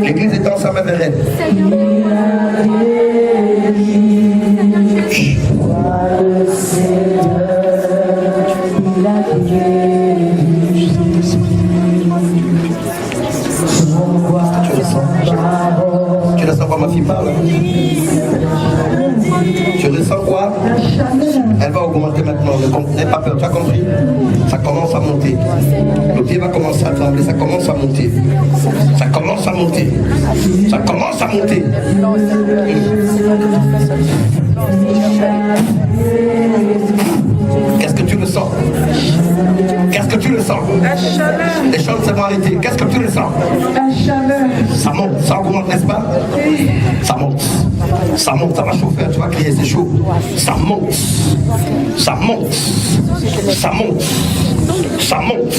L'église est ensemble avec elle. Tu ressens quoi, ma fille parle? Tu ressens quoi? Elle va augmenter maintenant. N'aie pas peur, tu as compris? Ça commence à monter. Le pied va commencer à trembler, ça commence à monter. Ça commence à monter. Ça commence à monter. Qu'est-ce que tu ressens? Qu'est-ce que tu ressens? Les choses se vont arrêter. Qu'est-ce que tu ressens? Ça monte, ça augmente, n'est-ce pas? Ça monte. Ça monte, ça va chauffer, tu vas crier, c'est chaud. Ça monte. Ça monte. Ça monte. Ça monte.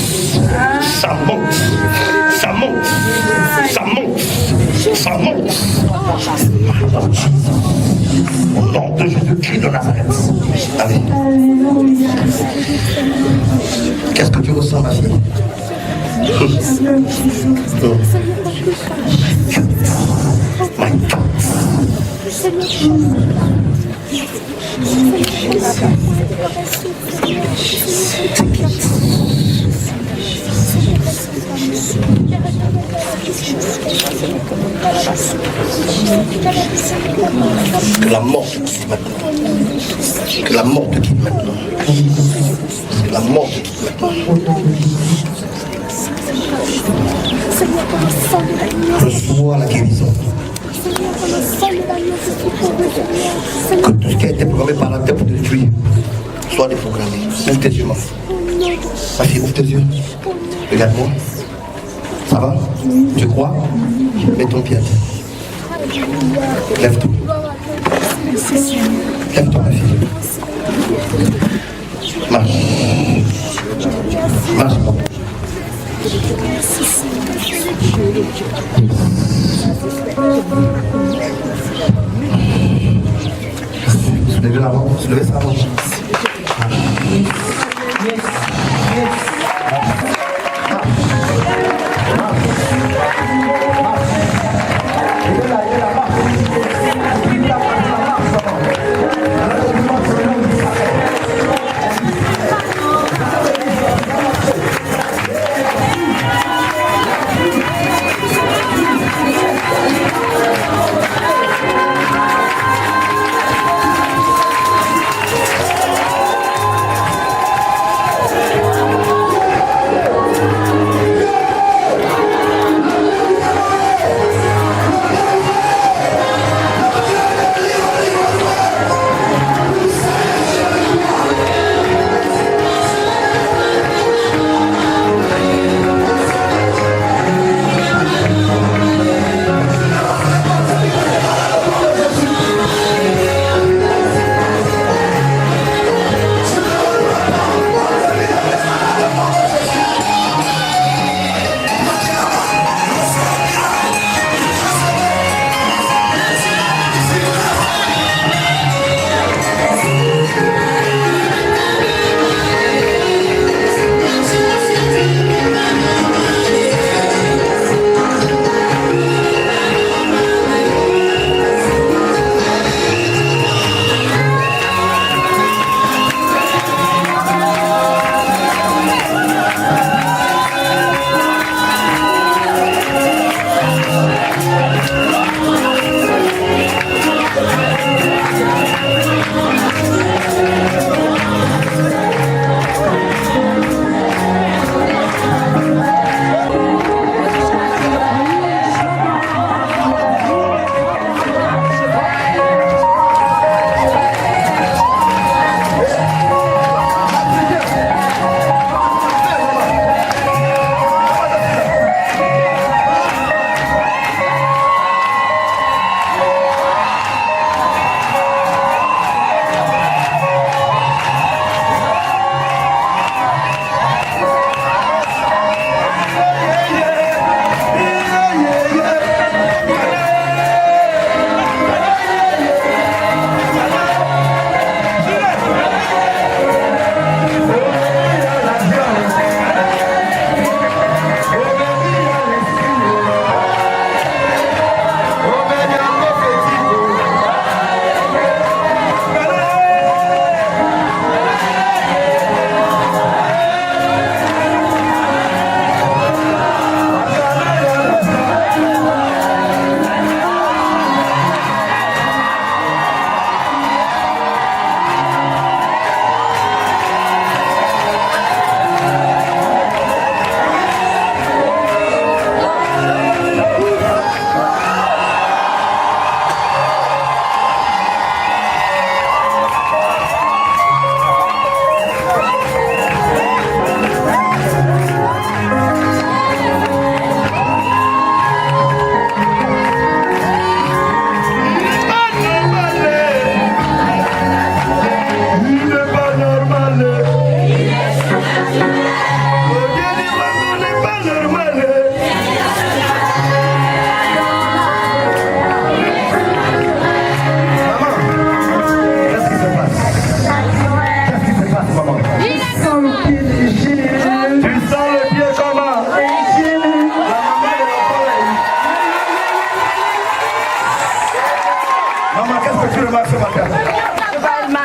Ça monte. Ça monte. Ça monte. Ça monte. Au nom de Jésus-Christ de Nazareth. Allez. Qu'est-ce que tu ressens, ma fille? My God. Que la mort te quitte maintenant. Que la mort te quitte maintenant. Que la mort te quitte maintenant. Reçois la guérison. Que tout ce qui a été programmé par la terre pour te détruire soit déprogrammé. Ouvre tes yeux, ma fille. Ma fille, ouvre tes yeux. Regarde-moi. Ça va? Tu crois? Mets ton pied à terre. Lève-toi. Lève-toi, ma fille. Marche. Marche. Levez la main, levez sa main.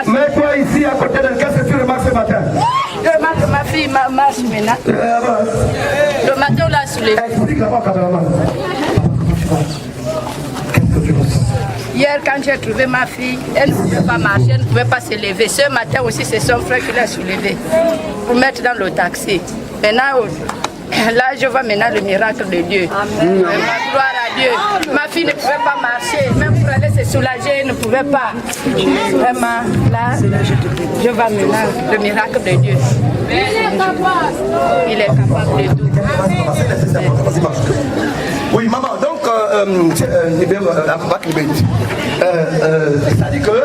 Mets-toi ici à côté d'elle. Qu'est-ce que tu remarques ce matin? Je remarque que ma fille marche maintenant. Le matin, on l'a soulevée. Explique là-bas, cameraman. Qu'est-ce que tu ressens? Hier, quand j'ai trouvé ma fille, elle ne pouvait pas marcher, elle ne pouvait pas se lever. Ce matin aussi, c'est son frère qui l'a soulevée pour mettre dans le taxi. Maintenant, là, je vois maintenant le miracle de Dieu. Amen. Gloire à Dieu. Ma fille ne pouvait pas marcher, même pour aller se soulager, elle ne pouvait pas. Vraiment, là, je vois maintenant le miracle de Dieu. Il est capable de tout. Oui, maman, donc, ça dit que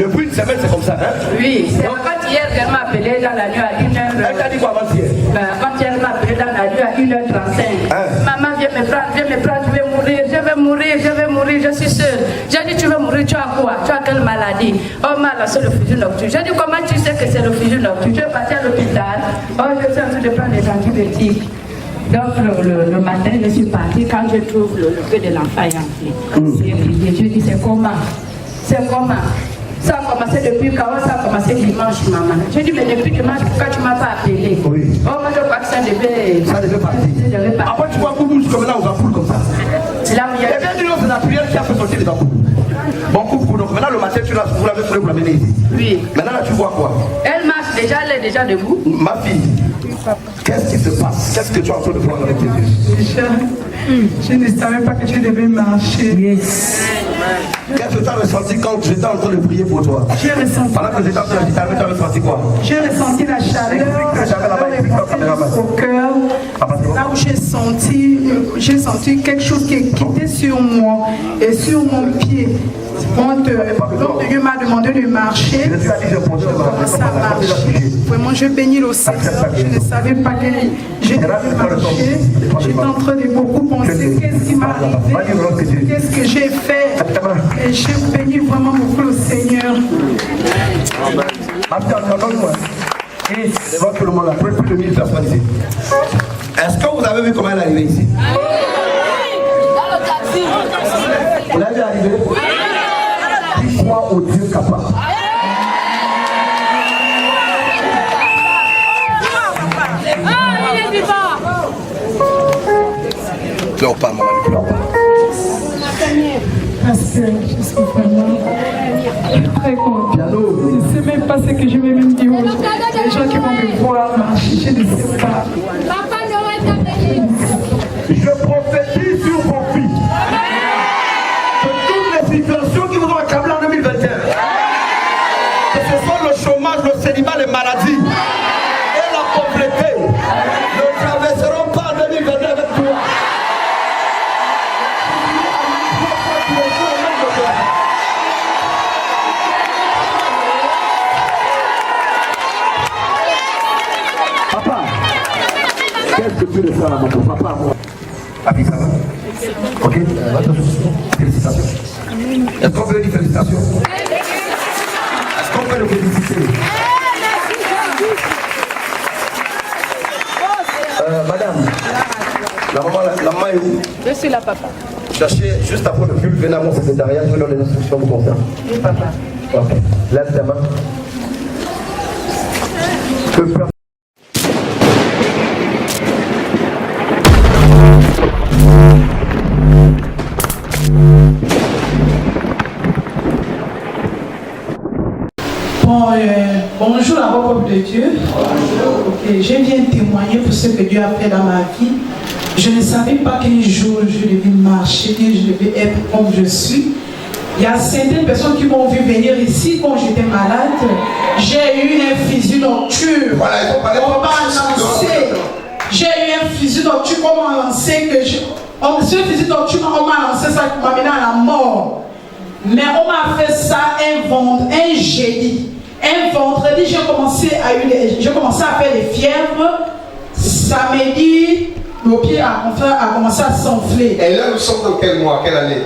depuis une semaine, c'est comme ça, hein? Oui, c'est quand hier, elle m'a appelé dans la nuit à 1h. Elle t'a dit quoi avant-hier? Quand elle m'a appelé dans la nuit à 1h35. Hein? Maman, viens me prendre, je vais mourir. je suis seule. J'ai dit, tu vas mourir, tu as quoi? Tu as quelle maladie? Oh, mal, c'est le fusion nocturne. J'ai dit, comment tu sais que c'est le fusion nocturne? Tu es parti à l'hôpital. Oh, je suis en train de prendre des antibiotiques. Donc, le matin, je suis partie. Quand je trouve le feu de l'enfant est enflé. Je dis, c'est comment? C'est comment? Ça a commencé depuis quand? Ça a commencé dimanche, maman. J'ai dit, mais depuis dimanche, pourquoi tu ne m'as pas appelé? Oui. Oh, moi, je crois que ça devait partir. Après, tu vois Koudou comme là, on va poule comme ça. C'est là où il y a... Et bien, dis-nous, c'est la prière qui a fait sortir les ampoules. Bon, coucou, donc maintenant, le matin, vous l'avez foulé pour l'amener ici. Oui. Maintenant, là, tu vois quoi? Elle marche déjà, elle est déjà debout. Ma fille, qu'est-ce qui se passe? Qu'est-ce que tu es en train de voir avec tes yeux? Je ne savais pas que tu devais marcher. Yes. Qu'est-ce que tu as ressenti quand j'étais en train de prier pour toi? J'ai ressenti. Pendant que j'étais en train de dire, tu as ressenti quoi? J'ai ressenti la chaleur au cœur. Là où j'ai senti quelque chose qui était sur moi et sur mon pied. Quand Dieu m'a demandé de marcher, ça marche. Vraiment, je bénis le Seigneur. Je ne savais pas que j'ai dû marcher. J'étais en train de beaucoup penser qu'est-ce qui m'est arrivé, qu'est-ce que j'ai fait. Et je bénis vraiment beaucoup le Seigneur. Devant tout le monde, là, plus de 1000 personnes ici. Est-ce que vous avez vu comment elle est arrivée ici? Dans le taxi. Vous l'avez arrivé? Qui croit au Dieu capable? Il est vivant. Pleure pas, maman, ne pleure pas. Parce que je suis vraiment très contente. Je ne sais même pas ce que je vais même dire aux gens. Les gens qui vont me voir marcher, je ne sais pas. Je prophétise sur vos vies que toutes les situations qui vous ont accablé en 2021, que ce soit le chômage, le célibat, les maladies, et la pauvreté, ne traverseront pas en 2021 avec toi. Papa, qu'est-ce que tu veux faire là-bas? Papa, moi. Papi, ça va? Ok? Félicitations. Est-ce qu'on veut dire félicitations? Est-ce qu'on peut le féliciter? Madame, la maman est où? Je suis là, papa. Cherchez juste après le culte, venez à mon secrétariat, je vous donne les instructions vous concernant. Oui, papa. Ok. Lève tes mains. Bonjour à vos peuple de Dieu. Okay, je viens témoigner pour ce que Dieu a fait dans ma vie. Je ne savais pas qu'un jour je devais marcher, que je devais être comme je suis. Il y a certaines personnes qui m'ont vu venir ici quand j'étais malade. J'ai eu un fusil nocturne. Voilà, il faut parler. On m'a lancé. J'ai eu un fusil nocturne qu'on m'a lancé. Ce fusil nocturne, on m'a lancé ça qui m'a mené à la mort. Mais on m'a fait ça un jeudi. Un vendredi, j'ai commencé à faire des fièvres. Samedi, le pied a commencé à s'enfler. Et là, nous sommes dans quel mois, quelle année?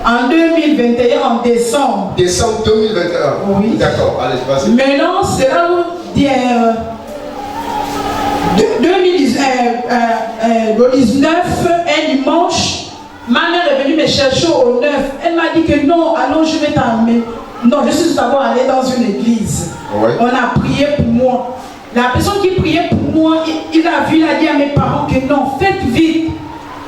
En 2021, en décembre. Décembre 2021. Oui. D'accord, allez, vas-y. Maintenant, c'est là où le 19, un dimanche, ma mère est venue me chercher au 9. Elle m'a dit que non, allons, je vais t'emmener. Non, je suis d'abord allée dans une église. Ouais. On a prié pour moi. La personne qui priait pour moi, il a dit à mes parents que non, faites vite.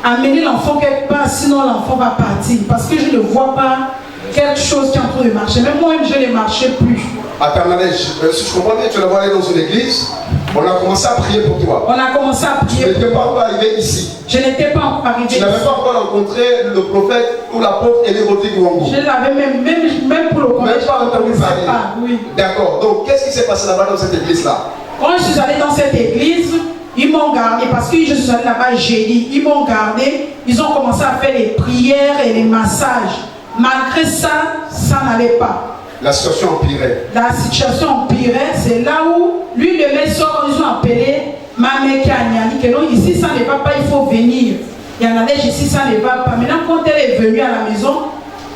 Amenez l'enfant quelque part, sinon l'enfant va partir. Parce que je ne vois pas quelque chose qui est en train de marcher. Même moi-même, je ne marchais plus. Attends, Manège, si je comprends bien, tu l'as allé dans une église. On a commencé à prier pour toi. On a commencé à prier. Tu n'étais pas encore arrivé ici. Je n'étais pas encore arrivé. Tu n'avais pas encore rencontré le prophète ou l'apôtre Élie Gouangou. Je l'avais même pour le connaître. Même pas entendu parler. Oui. D'accord. Donc, qu'est-ce qui s'est passé là-bas dans cette église-là? Quand je suis allée dans cette église, ils m'ont gardé parce que je suis allée là-bas jeudi. Ils m'ont gardé. Ils ont commencé à faire les prières et les massages. Malgré ça, ça n'allait pas. La situation empirait. La situation empirait. C'est là où, lui, le soir, ils ont appelé ma mère qui a dit que non, ici, ça ne va pas, il faut venir. il y en a des ici, ça ne va pas. Maintenant, quand elle est venue à la maison,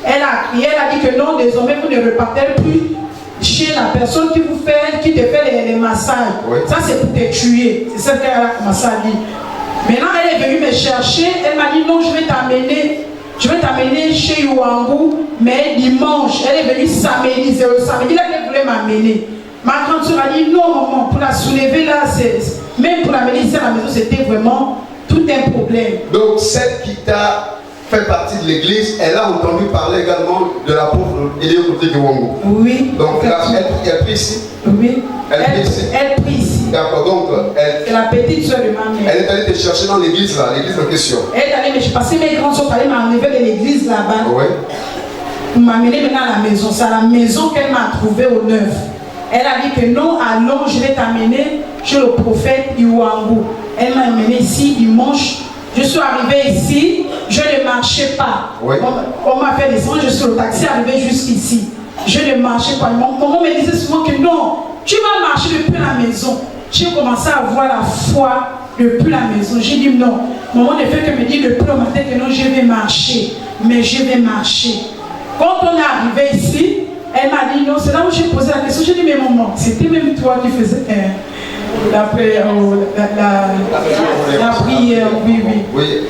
elle a crié, elle a dit que non, désormais, vous ne repartez plus chez la personne qui te fait les massages. Oui. Ça, c'est pour te tuer. C'est ça qu'elle a commencé à dire. Maintenant, elle est venue me chercher. Elle m'a dit non, je vais t'amener chez Yuangu, mais dimanche. Elle est venue samedi. C'est le samedi là qu'elle voulait m'amener. Ma grande soeur a dit non, maman, pour la soulever là, même pour l'amener ici à la maison, c'était vraiment tout un problème. Donc, celle qui t'a fait partie de l'église, elle a entendu parler également de la pauvre Éliokoté de Wangu. Oui. Donc, elle prie ici. Oui. Elle prie ici. Elle prie ici. D'accord, donc c'est la petite soeur de ma mère. Elle est allée te chercher dans l'église là, l'église en question. Elle est allée me chercher, parce que mes grands sont allés m'enlever de l'église là-bas. Oui. Pour m'amener maintenant à la maison. C'est à la maison qu'elle m'a trouvé au 9. Elle a dit que non, allons, je vais t'amener chez le prophète Iwangu. Elle m'a amené ici dimanche. Je suis arrivée ici, je ne marchais pas. Oui. On m'a fait descendre, je suis au taxi arrivé jusqu'ici. Je ne marchais pas. Mon maman me disait souvent que non, tu vas marcher depuis la maison. J'ai commencé à avoir la foi depuis la maison. J'ai dit non. Maman ne fait que me dire depuis le matin que non, je vais marcher. Mais je vais marcher. Quand on est arrivé ici, elle m'a dit non, c'est là où j'ai posé la question. J'ai dit mais maman, c'était même toi qui faisais la prière, oui.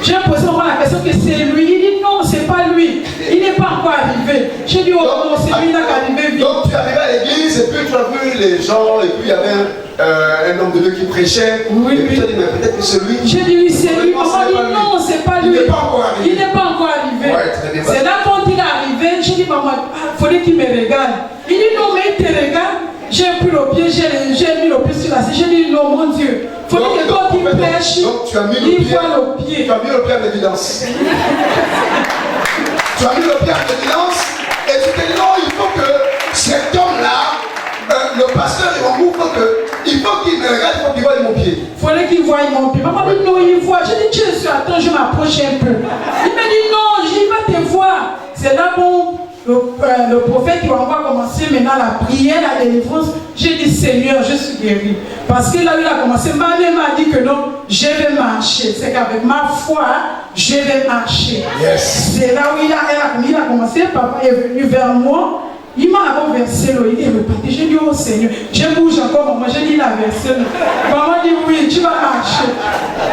J'ai posé la question que c'est lui. Il dit non, c'est pas lui. Il n'est pas encore arrivé. J'ai dit oh non, c'est lui qui est arrivé vite. Donc tu es arrivé à l'église et puis tu as vu les gens et puis il y avait un homme de Dieu qui prêchait. Oui, et puis tu as dit mais peut-être que c'est lui. J'ai dit oui, c'est lui. Maman dit non, c'est pas lui. Il n'est pas encore arrivé. Il n'est pas encore arrivé. Ouais, c'est là quand il est arrivé, j'ai dit maman, il fallait qu'il me regarde. Il dit non, mais il te regarde. J'ai pris le pied, j'ai mis le pied sur la selle. J'ai dit non, mon Dieu. Il faut que quand il prêche, il voit le pied. Tu as mis le pied en évidence. Tu as mis le pied en évidence et tu te dis non, il faut que cet homme-là, le pasteur de mon groupe, il faut qu'il me regarde, il faut qu'il voie mon pied. Il fallait qu'il voie mon pied. Maman dit non, il voit. J'ai dit Jésus, attends, je m'approche un peu. Il m'a dit non, il va te voir. C'est là où le prophète qui va commencer maintenant la prière, la délivrance. J'ai dit Seigneur, je suis guéri. Parce que là où il a commencé, ma mère m'a dit que non, je vais marcher. C'est qu'avec ma foi, je vais marcher. Yes. C'est là où il a commencé, papa est venu vers moi. Il m'a versé l'eau, il est reparti. J'ai dit oh Seigneur, je bouge encore, maman. J'ai dit il a versé l'eau. Maman dit oui, tu vas marcher.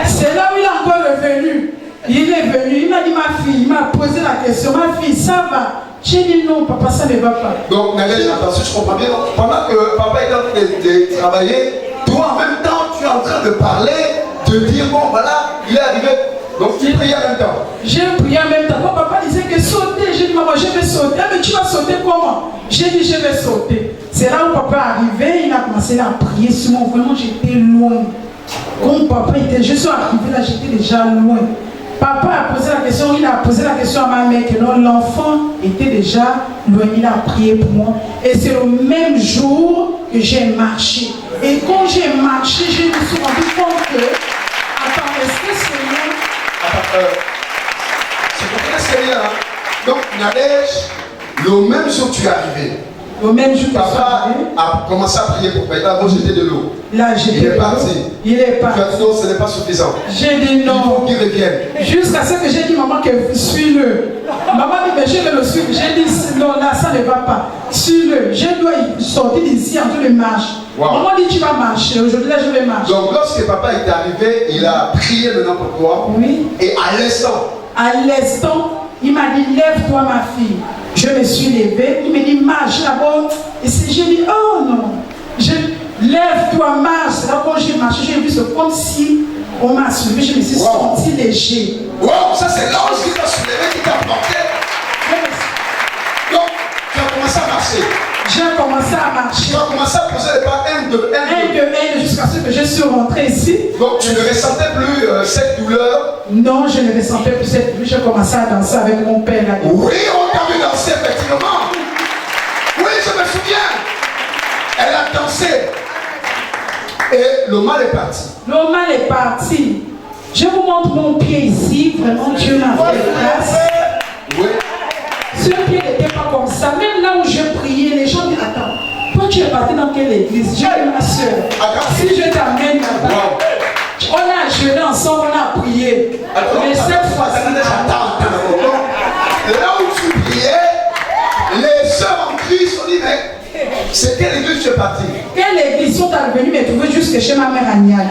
C'est là où il est encore revenu. Il est venu, il m'a dit ma fille, il m'a posé la question, ma fille, ça va? J'ai dit non, papa, ça ne va pas. Donc, Nadège, attention, je comprends bien. Pendant que papa est en train de travailler, toi en même temps, tu es en train de parler, de dire bon, voilà, il est arrivé. Donc, tu priais en même temps. J'ai prié en même temps. Mon papa disait que sauter. J'ai dit maman, je vais sauter. Ah, mais tu vas sauter comment? J'ai dit je vais sauter. C'est là où papa est arrivé, il a commencé à prier sur moi. Vraiment, j'étais loin. Quand papa était, je suis arrivé là, j'étais déjà loin. Papa a posé la question, il a posé la question à ma mère que l'enfant était déjà loin, il a prié pour moi. Et c'est le même jour que j'ai marché. Et quand j'ai marché, je me suis rendu compte que, attends, est-ce que Seigneur... c'est pour que Seigneur, donc Nadège, le même jour tu es arrivé. Le même jour papa a commencé à prier pour toi. Il a rejeté de l'eau. Là, il est parti. Il est parti. Tu as dit non, ce n'est pas suffisant. J'ai dit non. Il faut qu'il revienne. Jusqu'à ce que j'ai dit maman que suis-le. Maman dit mais je vais le suivre. J'ai dit non, là ça ne va pas. Suis-le. Je dois sortir d'ici en train de marcher. Wow. Maman dit tu vas marcher. Aujourd'hui là je vais marcher. Donc lorsque papa est arrivé, il a prié maintenant pour toi. Oui. Et à l'instant, il m'a dit lève-toi ma fille. Je me suis levée, il me dit marche d'abord. Et j'ai dit oh non, lève-toi, marche. C'est là quand j'ai marché, j'ai vu c'est comme si on m'a soulevé, je me suis senti léger. Wow, ça c'est l'ange qui t'a soulevé, qui t'a porté. Donc tu as commencé à marcher. J'ai commencé à marcher. Tu as commencé à poser les pas un de jusqu'à ce que je suis rentrée ici. Donc tu ne ressentais plus cette douleur? Non, je ne ressentais plus cette douleur. J'ai commencé à danser avec mon père là. Oui, on t'a vu danser effectivement. Oui, je me souviens. Elle a dansé. Et le mal est parti. Le mal est parti. Je vous montre mon pied ici. Vraiment, Dieu m'a fait grâce. Oui. Ce pied n'était pas comme ça. Même là où je priais, les gens disent attends, toi tu es parti dans quelle église? J'ai ma soeur. Si je t'amène là-bas, on a jeûné ensemble, on a prié. Mais cette C'est quelle église tu es parti? Quelle église sont venus me trouver jusque chez ma mère à Niali?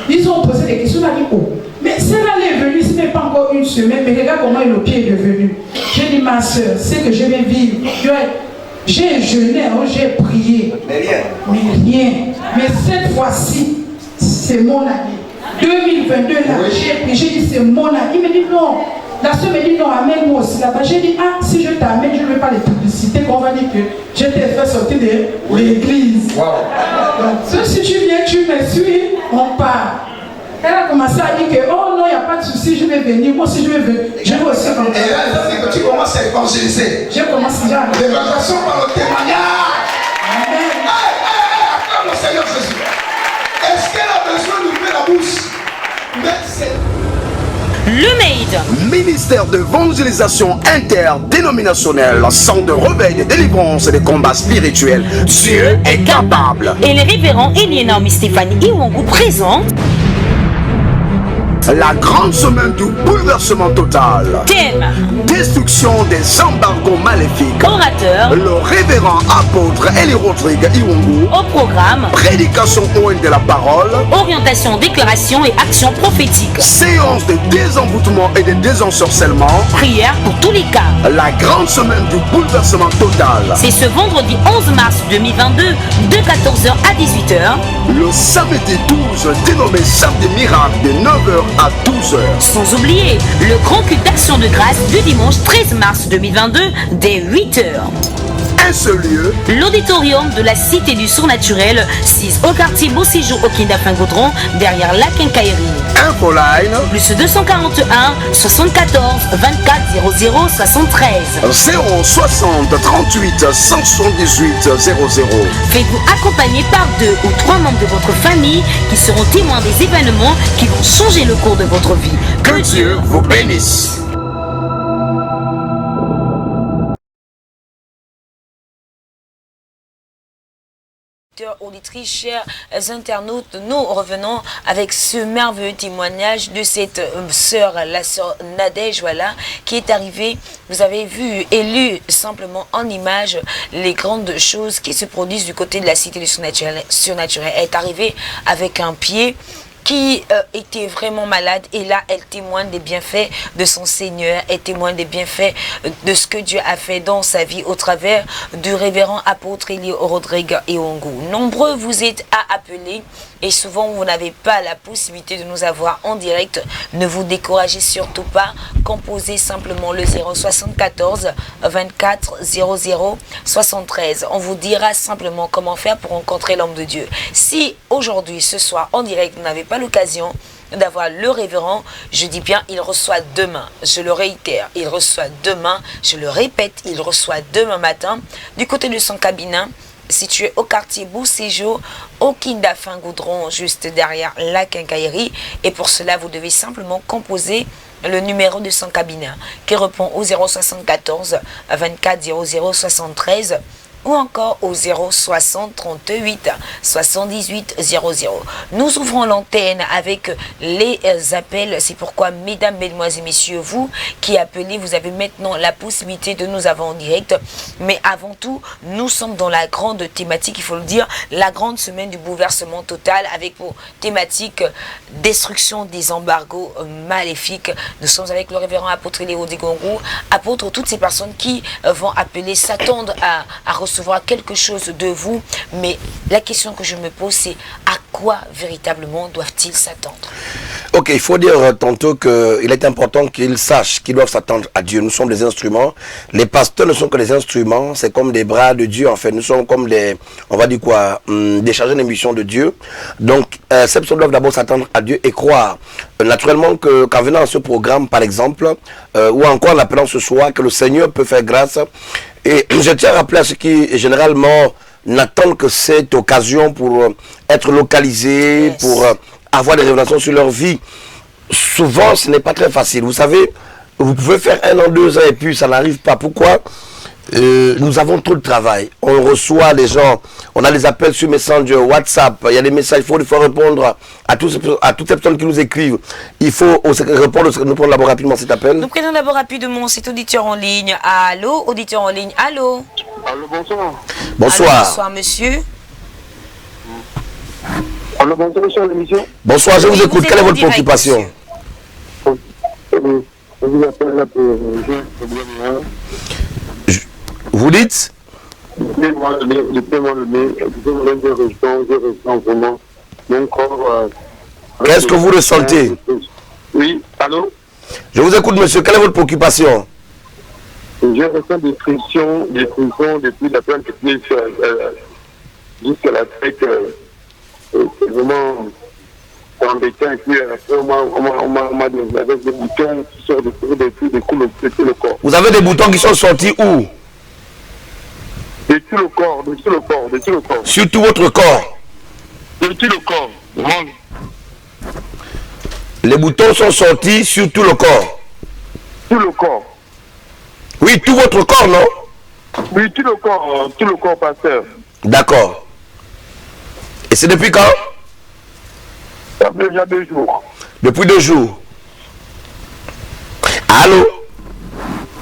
Ils ont posé des questions, on a dit, oh, mais celle-là est venue, ce n'est pas encore une semaine, mais regarde comment le pied est devenu. J'ai dit, ma soeur, c'est que je vais vivre. J'ai jeûné, j'ai prié. Mais rien. Mais rien. Mais cette fois-ci, c'est mon année. 2022, là, j'ai prié, j'ai dit, c'est mon année. Il me dit, non. La soeur me dit, non, amène-moi aussi là-bas. J'ai dit, ah, si je t'amène, je ne veux pas les publicités qu'on va dire que je t'ai fait sortir de l'église. Wow. Donc, si tu viens, tu me suis, on part. Elle a commencé à dire que, oh non, il n'y a pas de souci, je vais venir. Moi aussi, je vais venir. Je vais aussi rentrer. Et là, c'est que tu commences à évangéliser. Je commence déjà. L'évangélisation par le témoignage. Amen. Acclame le Seigneur Jésus. Est-ce qu'elle a besoin d'ouvrir la bouche? Mais c'est... Le MAID. Ministère d'évangélisation interdénominationnelle, centre de réveil, de délivrance et de combats spirituels. Dieu est capable. Et les révérends Eliénor Stéphanie Iwongu présentent La grande semaine du bouleversement total. thème, Destruction des embargos maléfiques. orateur, Le révérend apôtre Eli Rodrigue Iwongu. au programme, Prédication au de la parole. orientation, déclaration et action prophétique. Séance de désenvoûtement et de désensorcellement. Prière pour tous les cas. La grande semaine du bouleversement total. C'est ce vendredi 11 mars 2022 de 14h à 18h. Le samedi 12, dénommé Samedi Miracle, de 9h à 12h. Sans oublier le grand culte d'action de grâce du dimanche 13 mars 2022 dès 8h. Un seul lieu, L'auditorium de la Cité du Surnaturel, 6 au quartier Beau Séjour au Kinda-Fin-Gaudron, derrière la Quincaillerie. Infoline, Plus 241 74 24 00 73. 060 38 178 00. Faites-vous accompagner par 2 ou 3 membres de votre famille qui seront témoins des événements qui vont changer le cours de votre vie. Que Dieu vous bénisse. Auditrices, chers internautes, nous revenons avec ce merveilleux témoignage de cette sœur, la sœur Nadège, voilà, qui est arrivée, vous avez vu et lu simplement en images les grandes choses qui se produisent du côté de la Cité du surnaturel. Elle est arrivée avec un pied qui était vraiment malade, et là elle témoigne des bienfaits de son Seigneur, elle témoigne des bienfaits de ce que Dieu a fait dans sa vie au travers du révérend apôtre Eli Rodrigue Iwongu. Nombreux vous êtes à appeler et souvent vous n'avez pas la possibilité de nous avoir en direct. Ne vous découragez surtout pas, composez simplement le 074 24 00 73. On vous dira simplement comment faire pour rencontrer l'homme de Dieu. Si aujourd'hui, ce soir, en direct, vous n'avez pas l'occasion d'avoir le révérend, je dis bien, il reçoit demain. Je le réitère, il reçoit demain. Je le répète, il reçoit demain matin du côté de son cabinet, situé au quartier Beau Séjour, au Kinda-Fin-Gaudron, juste derrière la Quincaillerie. Et pour cela, vous devez simplement composer le numéro de son cabinet qui répond au 074 24 00 73 ou encore au 060 38 78 00. Nous ouvrons l'antenne avec les appels. C'est pourquoi, mesdames, mesdemoiselles et messieurs, vous qui appelez, vous avez maintenant la possibilité de nous avoir en direct. Mais avant tout, nous sommes dans la grande thématique, il faut le dire, la grande semaine du bouleversement total, avec pour thématique destruction des embargos maléfiques. Nous sommes avec le révérend apôtre Eli Rodrigue Iwongu, apôtre, toutes ces personnes qui vont appeler, s'attendent à recevoir quelque chose de vous. Mais la question que je me pose, c'est à quoi véritablement doivent-ils s'attendre? Ok, il faut dire tantôt qu'il est important qu'ils sachent qu'ils doivent s'attendre à Dieu. Nous sommes des instruments. Les pasteurs ne sont que des instruments. C'est comme des bras de Dieu, en fait. Nous sommes comme des, on va dire quoi, des chargés d'émission de Dieu. Donc, ces personnes doivent d'abord s'attendre à Dieu et croire. Naturellement qu'en venant à ce programme, par exemple, ou encore en appelant ce soir, que le Seigneur peut faire grâce. Et je tiens à rappeler à ceux qui, généralement, n'attendent que cette occasion pour être localisés, yes, pour avoir des révélations sur leur vie. Souvent, ce n'est pas très facile. Vous savez, vous pouvez faire 1 an, 2 ans et puis ça n'arrive pas. Pourquoi? nous avons trop de travail. On reçoit les gens, on a les appels sur Messenger, WhatsApp, il y a des messages, il faut répondre à toutes ces personnes qui nous écrivent. Il faut répondre, nous prenons d'abord rapidement cet appel. Nous prenons d'abord rapidement cet auditeur en ligne. Allô, auditeur en ligne, allô. Allô, bonsoir. Bonsoir. Allô, bonsoir, monsieur. Allô, bonsoir, monsieur l'émission. Bonsoir, je vous écoute. Quelle est votre préoccupation? Je vous appelle là pour Vous dites? depuis moi le nez, je ressens vraiment mon corps. Qu'est-ce que vous ressentez? Oui, allô? Je vous écoute, monsieur. Quelle est votre préoccupation? Je ressens des frictions depuis la plante de pied jusqu'à la tête. C'est vraiment embêtant. Et puis, on m'a avec des boutons qui sortent de tout le corps. Vous avez des boutons qui sont sortis où? De tout le corps. Sur tout votre corps. De tout le corps. Vraiment. Les boutons sont sortis sur tout le corps. Tout le corps. Oui, tout votre corps, non? Oui, tout le corps, pasteur. D'accord. Et c'est depuis quand? Ça fait déjà 2 jours. Depuis 2 jours. Allô?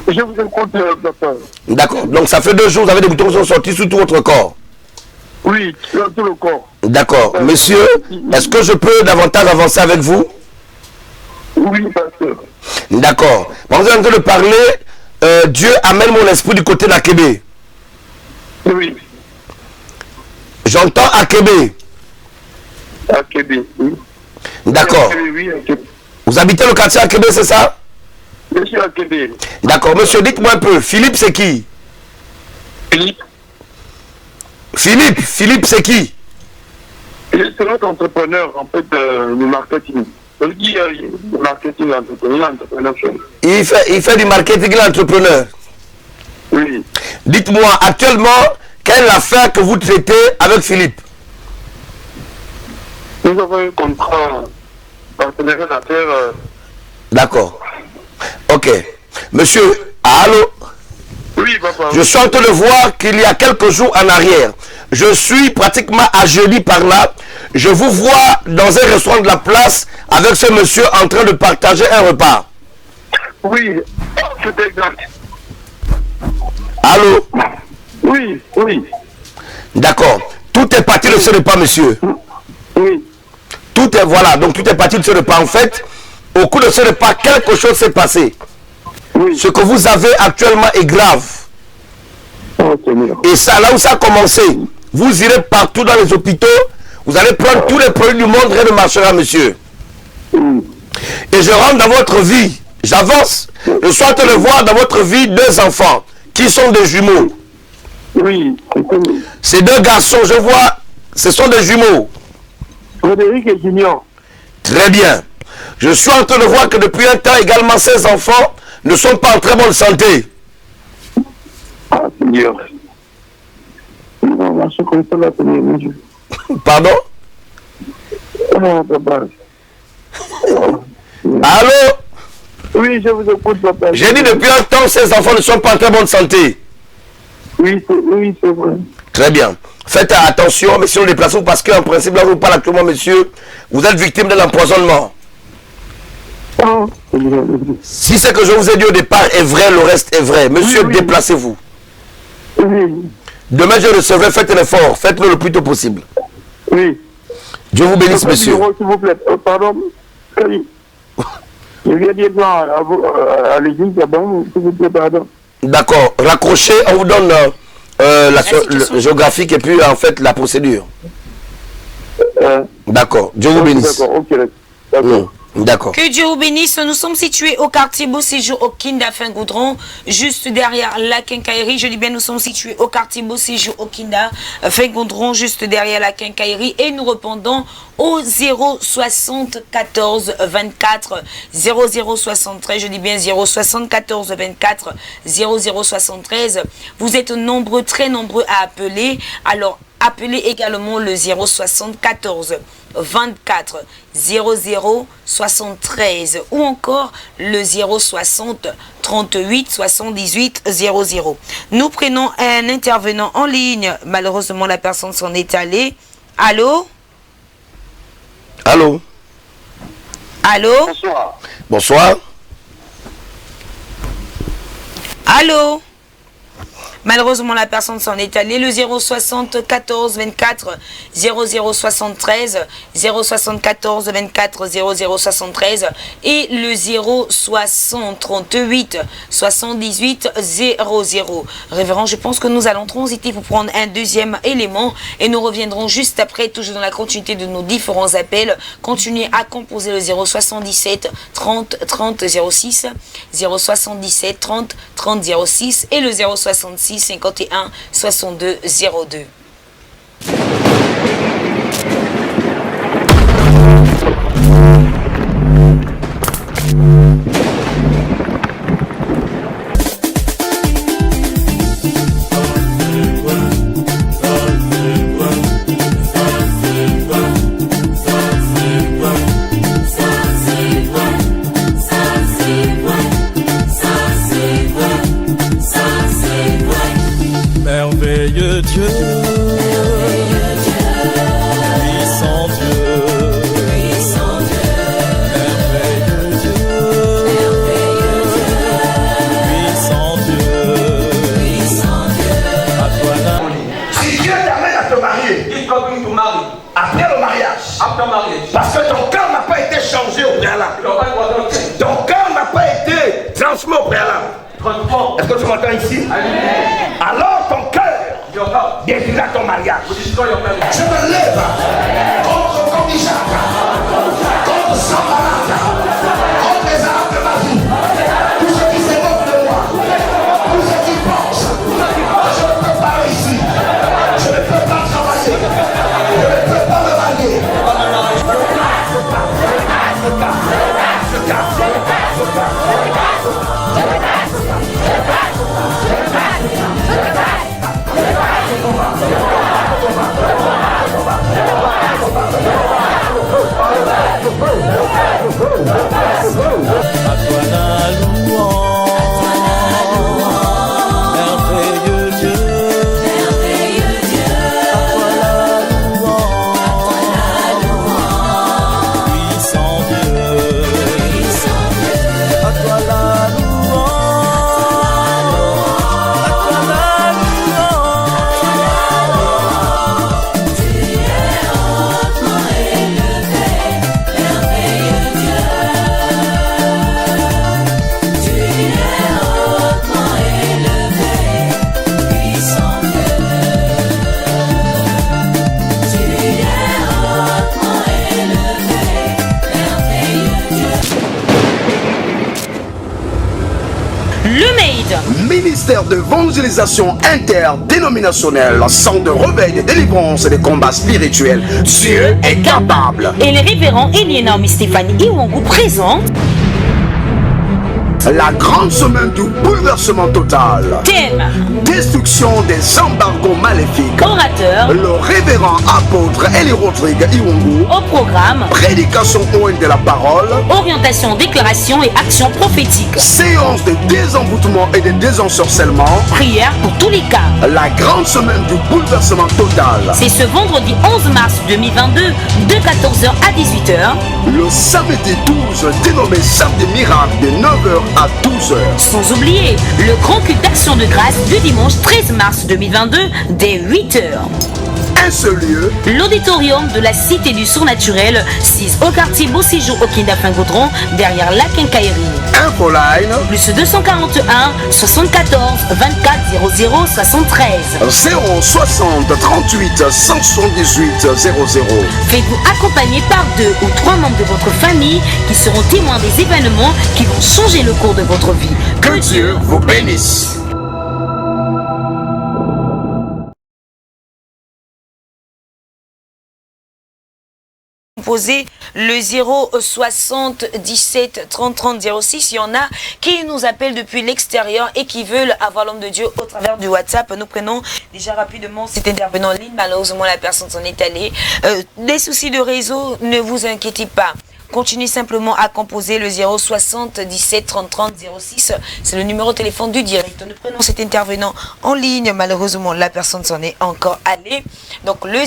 Je vous écoute, papa. D'accord. Donc ça fait 2 jours, vous avez des boutons qui sont sortis sur tout votre corps. Oui, tout le corps. D'accord. Monsieur, est-ce que je peux davantage avancer avec vous? Oui, pasteur. D'accord. Vous êtes en train de parler, Dieu amène mon esprit du côté d'Akébé. Oui. J'entends Akébé. Akébé, oui. D'accord. Oui, Akébé. Vous habitez le quartier Akébé, c'est ça? Monsieur Akébé. D'accord. Monsieur, dites-moi un peu, Philippe, c'est qui? Philippe, c'est qui? C'est notre entrepreneur, en fait, le marketing. Le marketing, l'entrepreneur. Il fait du marketing, l'entrepreneur. Oui. Dites-moi, actuellement, quelle est l'affaire que vous traitez avec Philippe? Nous avons un contrat partenariat d'affaires. D'accord. Ok. Monsieur, allô? Oui, papa. Je suis en train de voir qu'il y a quelques jours en arrière, je suis pratiquement à jeudi par là, je vous vois dans un restaurant de la place avec ce monsieur en train de partager un repas. Oui, c'est exact. Allô? Oui. D'accord. Tout est parti de ce repas, monsieur. Oui. Tout est, voilà, donc tout est parti de ce repas. En fait, au cours de ce repas, quelque chose s'est passé. Oui. Ce que vous avez actuellement est grave. Oh, Seigneur. Et ça, là où ça a commencé, vous irez partout dans les hôpitaux, vous allez prendre tous les produits du monde, rien ne marchera, monsieur. Et je rentre dans votre vie, j'avance, je suis en train de voir dans votre vie 2 enfants, qui sont des jumeaux. Oui. Ces 2 garçons, je vois, ce sont des jumeaux. Frédéric et Junior. Très bien. Je suis en train de voir que depuis un temps également, ces enfants ne sont pas en très bonne santé. Ah, Seigneur. Non, je comme ça, là, Seigneur. Pardon? Oh, papa. Allô? Oui, je vous écoute, papa. J'ai dit depuis un temps, ces enfants ne sont pas en très bonne santé. Oui, c'est vrai. Très bien. Faites attention, messieurs, déplacez-vous parce qu'en principe, là où vous parlez actuellement, monsieur, vous êtes victime de l'empoisonnement. Oh, Seigneur. Si ce que je vous ai dit au départ est vrai, le reste est vrai. Monsieur, Oui. déplacez-vous. Oui. Demain, je recevrai, faites l'effort. Faites-le le plus tôt possible. Oui. Dieu vous bénisse, monsieur. S'il vous plaît. Pardon. Oui. Je viens dire à l'église, pardon, s'il vous plaît, pardon. D'accord. Raccrochez, on vous donne situation. le géographique et puis en fait la procédure. D'accord. Dieu vous bénisse. D'accord, ok. D'accord. D'accord. Que Dieu vous bénisse. Nous sommes situés au quartier Beau Séjour au Kinda Fin-Goudron, juste derrière la quincaillerie. Je dis bien, nous sommes situés au quartier Beau Séjour au Kinda Fin-Goudron, juste derrière la quincaillerie. Et nous répondons au 074 24 0073. Je dis bien 074 24 0073. Vous êtes nombreux, très nombreux à appeler. Alors, Appelez également le 074 24 00 73 ou encore le 060 38 78 00. Nous prenons un intervenant en ligne. Malheureusement, la personne s'en est allée. Allô? Allô? Allô? Bonsoir. Bonsoir. Allô? Malheureusement, la personne s'en est allée. Le 074 24 0073, 074 24 0073 et le 060 38 78 00. Révérend, je pense que nous allons transiter pour prendre un deuxième élément et nous reviendrons juste après, toujours dans la continuité de nos différents appels. Continuez à composer le 077 30 30 06, 077 30 30 06 et le 066 51 62 02. Merveilleux Dieu, puissant Dieu, merveilleux Dieu, puissant Dieu, à toi la Si Dieu t'amène à te marier, après le mariage, parce que ton cœur n'a pas été changé au préalable, ton cœur n'a pas été transmis au préalable. Est-ce que tu m'entends ici? Alors ton cœur détruira ton mariage. Je me lève contre Komishaka, contre Sambalata, contre les arabes de ma vie, tout ce qui se moque de moi, tout ce qui pense. Je ne peux pas réussir, je ne peux pas travailler, je ne peux pas me marier. à toi la louange, merveilleux Dieu, à toi la louange, puissant Dieu, à toi la louange, à toi la louange. Tu es hautement élevé, merveilleux Dieu. Tu es hautement élevé, puissant Dieu. Tu es hautement élevé, merveilleux Dieu. Le Maid. Ministère d'évangélisation interdénominationnelle, centre de réveil, de délivrance et de combats spirituels. Dieu est capable. Et les révérends Eliénor Stéphanie Iwongu présente La grande semaine du bouleversement total. thème, Destruction des embargos maléfiques. orateur, Le révérend apôtre Eli Rodrigue Iwongu. au programme, Prédication au de la parole. orientation, déclaration et action prophétique. Séance de désenvoûtement et de désensorcellement. Prière pour tous les cas. La grande semaine du bouleversement total. C'est ce vendredi 11 mars 2022 de 14h à 18h. Le samedi 12, dénommé Samedi Miracle, de 9h à 12h. Sans oublier le grand culte d'action de grâce du dimanche 13 mars 2022 dès 8h. Un seul lieu, L'auditorium de la Cité du Surnaturel, 6 au quartier Beau-Séjour au Kinda-Fin-Gaudron, derrière la Quincaillerie. Infoline, Plus 241 74 24 00 73. 060 38 178 00. Faites-vous accompagner par 2 ou 3 membres de votre famille qui seront témoins des événements qui vont changer le cours de votre vie. Que Dieu vous bénisse. Composez le 077 30 30 06. Il y en a qui nous appellent depuis l'extérieur et qui veulent avoir l'homme de Dieu au travers du WhatsApp. Nous prenons déjà rapidement cet intervenant en ligne. Malheureusement, la personne s'en est allée. Des soucis de réseau, ne vous inquiétez pas. Continuez simplement à composer le 077 30 30 06. C'est le numéro de téléphone du direct. Nous prenons cet intervenant en ligne. Malheureusement, la personne s'en est encore allée. Donc, le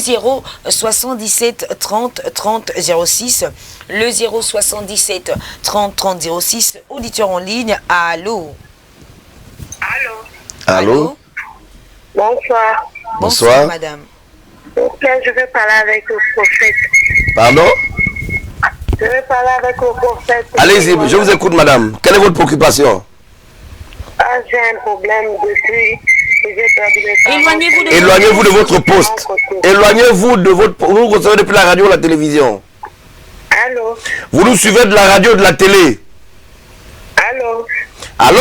077 30 30 06. Le 077 30 30 06. Auditeur en ligne. Allô? Allô? Bonsoir. Bonsoir. Madame. Ok, je vais parler avec le prophète. Pardon? Je vais parler avec le prophète. Allez-y, je vous écoute, madame. Quelle est votre préoccupation? J'ai un problème depuis que j'ai perdu mes parents. Éloignez-vous de votre poste. Éloignez-vous de votre poste. Vous nous recevez depuis la radio ou la télévision? Allô? Vous nous suivez de la radio ou de la télé? Allô? Allô?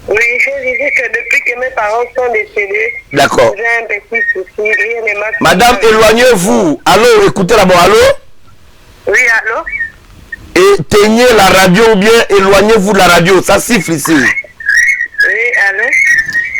Oui, je disais que depuis que mes parents sont décédés, D'accord. j'ai un petit souci. Rien ne marche. Madame, éloignez-vous. Allô, écoutez d'abord. Allô? Oui, allô? Éteignez la radio ou bien éloignez-vous de la radio. Ça siffle ici. Oui, allô?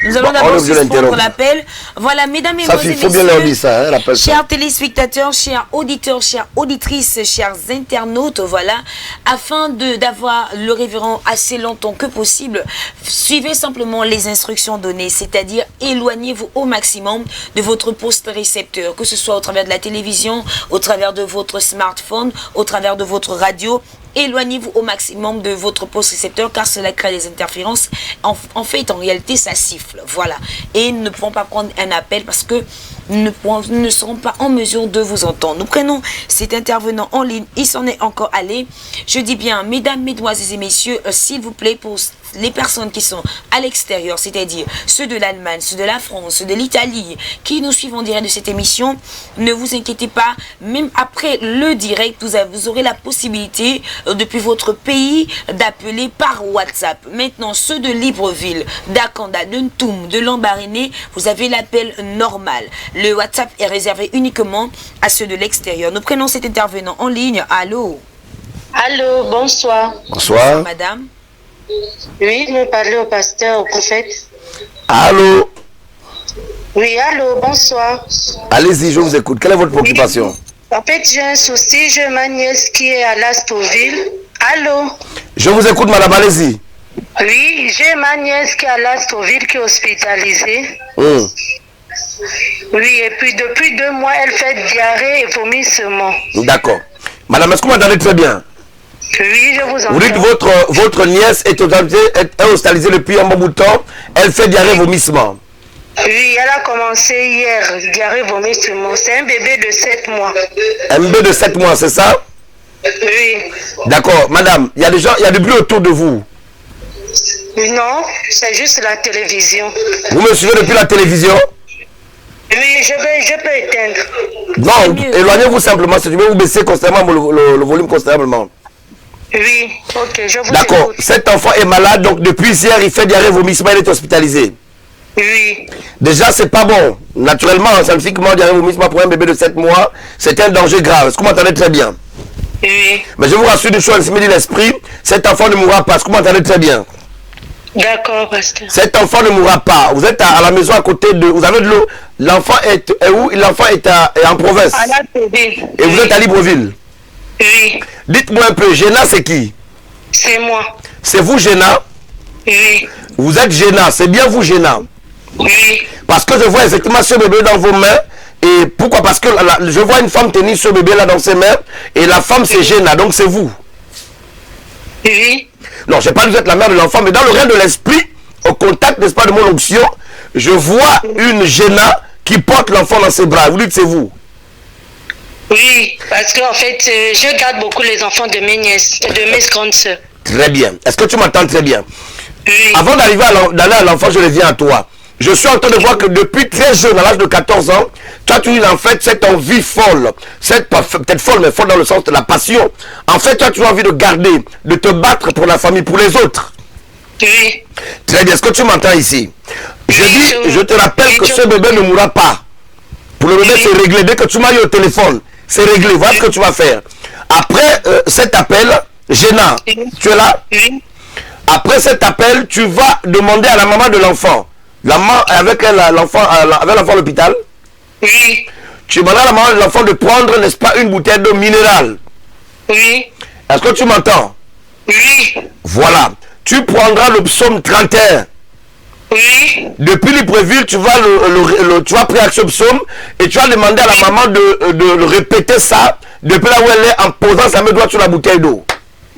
Nous allons d'abord suspendre l'appel. Voilà, mesdames et messieurs, faut bien leur dire ça, hein, l'appel. chers téléspectateurs, chers auditeurs, chères auditrices, chers internautes, voilà, afin d'avoir le révérend assez longtemps que possible, suivez simplement les instructions données, c'est-à-dire éloignez-vous au maximum de votre poste récepteur, que ce soit au travers de la télévision, au travers de votre smartphone, au travers de votre radio. Éloignez-vous au maximum de votre poste récepteur car cela crée des interférences. En fait, en réalité, ça siffle. Voilà. Et nous ne pouvons pas prendre un appel parce que nous ne serons pas en mesure de vous entendre. Nous prenons cet intervenant en ligne. Il s'en est encore allé. Je dis bien, mesdames, mesdemoiselles et messieurs, s'il vous plaît, pour les personnes qui sont à l'extérieur, c'est-à-dire ceux de l'Allemagne, ceux de la France, ceux de l'Italie, qui nous suivent en direct de cette émission, ne vous inquiétez pas, même après le direct, vous aurez la possibilité, depuis votre pays, d'appeler par WhatsApp. Maintenant, ceux de Libreville, d'Akanda, de Ntoum, de Lambaréné, vous avez l'appel normal. Le WhatsApp est réservé uniquement à ceux de l'extérieur. Nous prenons cet intervenant en ligne. Allô? Allô, bonsoir. Bonsoir. Madame. Oui, me parler au pasteur, au prophète. Allô? Oui, allô, bonsoir. Allez-y, je vous écoute. Quelle est votre préoccupation? En fait, j'ai un souci, j'ai ma nièce qui est à Lastoville. Allô? Je vous écoute, madame, allez-y. Oui, j'ai ma nièce qui est à Lastoville, qui est hospitalisée. Oui, et puis depuis 2 mois, elle fait diarrhée et vomissement. D'accord. Madame, est-ce que vous m'entendez très bien? Oui, je vous entends. Vous dites que votre nièce est hospitalisée depuis un bon bout de temps. Elle fait diarrhée, vomissement. Oui, elle a commencé hier, diarrhée, vomissement. C'est un bébé de 7 mois. Un bébé de 7 mois, c'est ça? Oui. D'accord. Madame, il y a des gens, il y a du bruit autour de vous. Non, c'est juste la télévision. Vous me suivez depuis la télévision? Oui, je peux éteindre. Non, éloignez-vous simplement. Si je vais vous baisser constamment le volume constamment. Oui, ok, je vous D'accord. écoute. Cet enfant est malade, donc depuis hier, il fait diarrhée, vomissement, il est hospitalisé. Oui. Déjà, c'est pas bon. Naturellement, scientifiquement, diarrhée, vomissement pour un bébé de 7 mois, c'est un danger grave. Est-ce que vous m'entendez très bien? Oui. Mais je vous rassure une chose, me dit l'esprit, cet enfant ne mourra pas. Est-ce que vous m'entendez très bien? D'accord, pasteur. Cet enfant ne mourra pas. Vous êtes à la maison à côté de... Vous avez de l'eau. L'enfant est où? L'enfant est en province. À la télé. Et vous êtes à Libreville. Oui. Dites-moi un peu, Géna, c'est qui? C'est moi. C'est vous, Géna? Oui. Vous êtes Géna, c'est bien vous, Géna? Oui. Parce que je vois effectivement ce bébé dans vos mains. Et pourquoi? Parce que je vois une femme tenir ce bébé là dans ses mains. Et la femme, c'est Géna, donc c'est vous. Oui. Non, je ne sais pas que vous êtes la mère de l'enfant, mais dans le règne de l'esprit, au contact, n'est-ce pas, de mon onction, je vois une Géna qui porte l'enfant dans ses bras. Vous dites c'est vous? Oui, parce qu'en fait, je garde beaucoup les enfants de mes nièces, de mes grandes sœurs. Très bien. Est-ce que tu m'entends très bien? Oui. Avant d'aller à l'enfant, je reviens à toi. Je suis en train de voir que depuis très jeune, à l'âge de 14 ans, tu as toujours en fait cette envie folle, peut-être folle, mais folle dans le sens de la passion. En fait, tu as toujours envie de garder, de te battre pour la famille, pour les autres. Oui. Très bien. Est-ce que tu m'entends ici? Je te rappelle que ce bébé ne mourra pas. Pour le bébé, c'est réglé. Dès que tu m'as eu au téléphone, c'est réglé. Voilà ce que tu vas faire. Après cet appel, Géna, tu es là? Oui. Après cet appel, tu vas demander à la maman de l'enfant. La maman avec l'enfant à l'hôpital. Oui. Tu demanderas à la maman de l'enfant de prendre, n'est-ce pas, une bouteille d'eau minérale. Oui. Est-ce que tu m'entends? Oui. Voilà. Tu prendras le psaume 31. Oui. Depuis Libreville, tu vas tu vas prier avec ce psaume et tu vas demander à la maman de répéter ça depuis là où elle est en posant sa main droite sur la bouteille d'eau.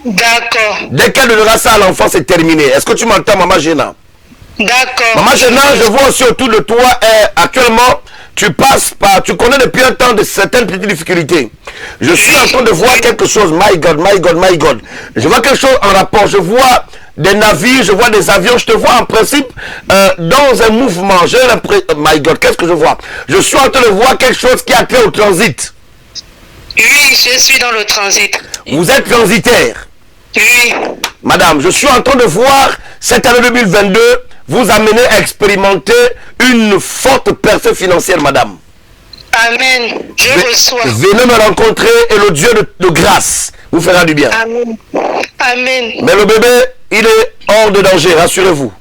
D'accord. Dès qu'elle donnera ça à l'enfant, c'est terminé. Est-ce que tu m'entends, maman Géna? D'accord. Maman Géna, je vois aussi autour de toi, actuellement, tu connais depuis un temps de certaines petites difficultés. Je suis en train de voir quelque chose, my God, my God, my God. Je vois quelque chose en rapport, je vois des navires, je vois des avions, je te vois en principe dans un mouvement. J'ai l'impression, my God, qu'est-ce que je vois? Je suis en train de voir quelque chose qui a trait au transit. Oui, je suis dans le transit. Vous êtes transitaire. Oui. Madame, je suis en train de voir cette année 2022 vous amener à expérimenter une forte percée financière, madame. Amen. Je reçois. Venez me rencontrer et le Dieu de grâce vous fera du bien. Amen. Amen. Mais le bébé, il est hors de danger, rassurez-vous.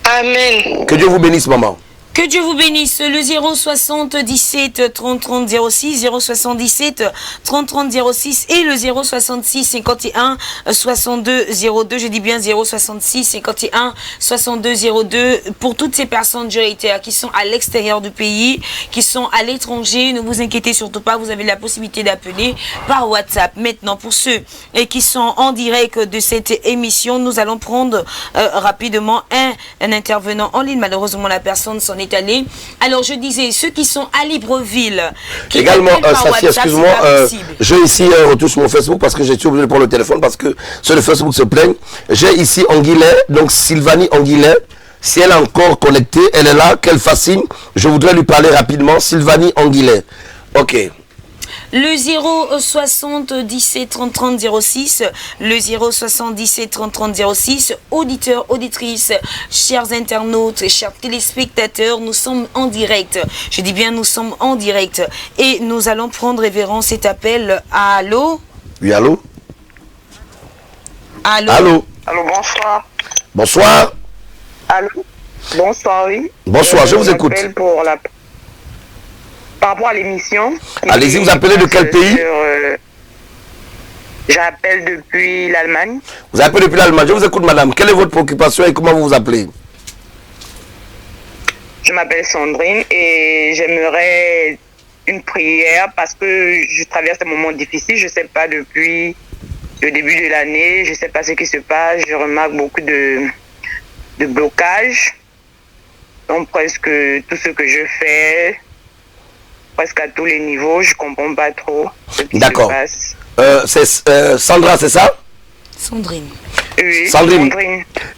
Amen. Que Dieu vous bénisse, maman. Que Dieu vous bénisse. Le 077 30 30 06, 077 30 30 06 et le 066 51 62 02. Je dis bien 066 51 62 02 pour toutes ces personnes prioritaires qui sont à l'extérieur du pays, qui sont à l'étranger. Ne vous inquiétez surtout pas, vous avez la possibilité d'appeler par WhatsApp. Maintenant, pour ceux qui sont en direct de cette émission, nous allons prendre rapidement un intervenant en ligne. Malheureusement, la personne s'en est allée. Alors, je disais, ceux qui sont à Libreville, qui également, Safi, excuse-moi, j'ai ici un retour sur mon Facebook parce que j'ai été obligé de prendre le téléphone parce que sur le Facebook se plaignent. J'ai ici Anguillet, donc Sylvanie Anguillet. Si elle est encore connectée, elle est là, qu'elle fascine. Je voudrais lui parler rapidement. Sylvanie Anguillet. Ok. Le 077 30 30 06, le 077 30 30 06, auditeurs, auditrices, chers internautes, chers téléspectateurs, nous sommes en direct. Je dis bien nous sommes en direct. Et nous allons prendre révérence cet appel. Allô? Oui, allô? Allô? Allô? Allô, bonsoir. Bonsoir. Allô? Bonsoir, oui. Bonsoir, je vous écoute. Par rapport à l'émission. Allez-y, vous appelez de quel pays? J'appelle depuis l'Allemagne. Vous appelez depuis l'Allemagne. Je vous écoute, madame. Quelle est votre préoccupation et comment vous vous appelez? Je m'appelle Sandrine et j'aimerais une prière parce que je traverse un moment difficile. Je ne sais pas, depuis le début de l'année, je ne sais pas ce qui se passe. Je remarque beaucoup de blocages. Donc presque tout ce que je fais, presque à tous les niveaux, je ne comprends pas trop ce qui se passe. C'est Sandra, c'est ça? Sandrine. Oui, Sandrine.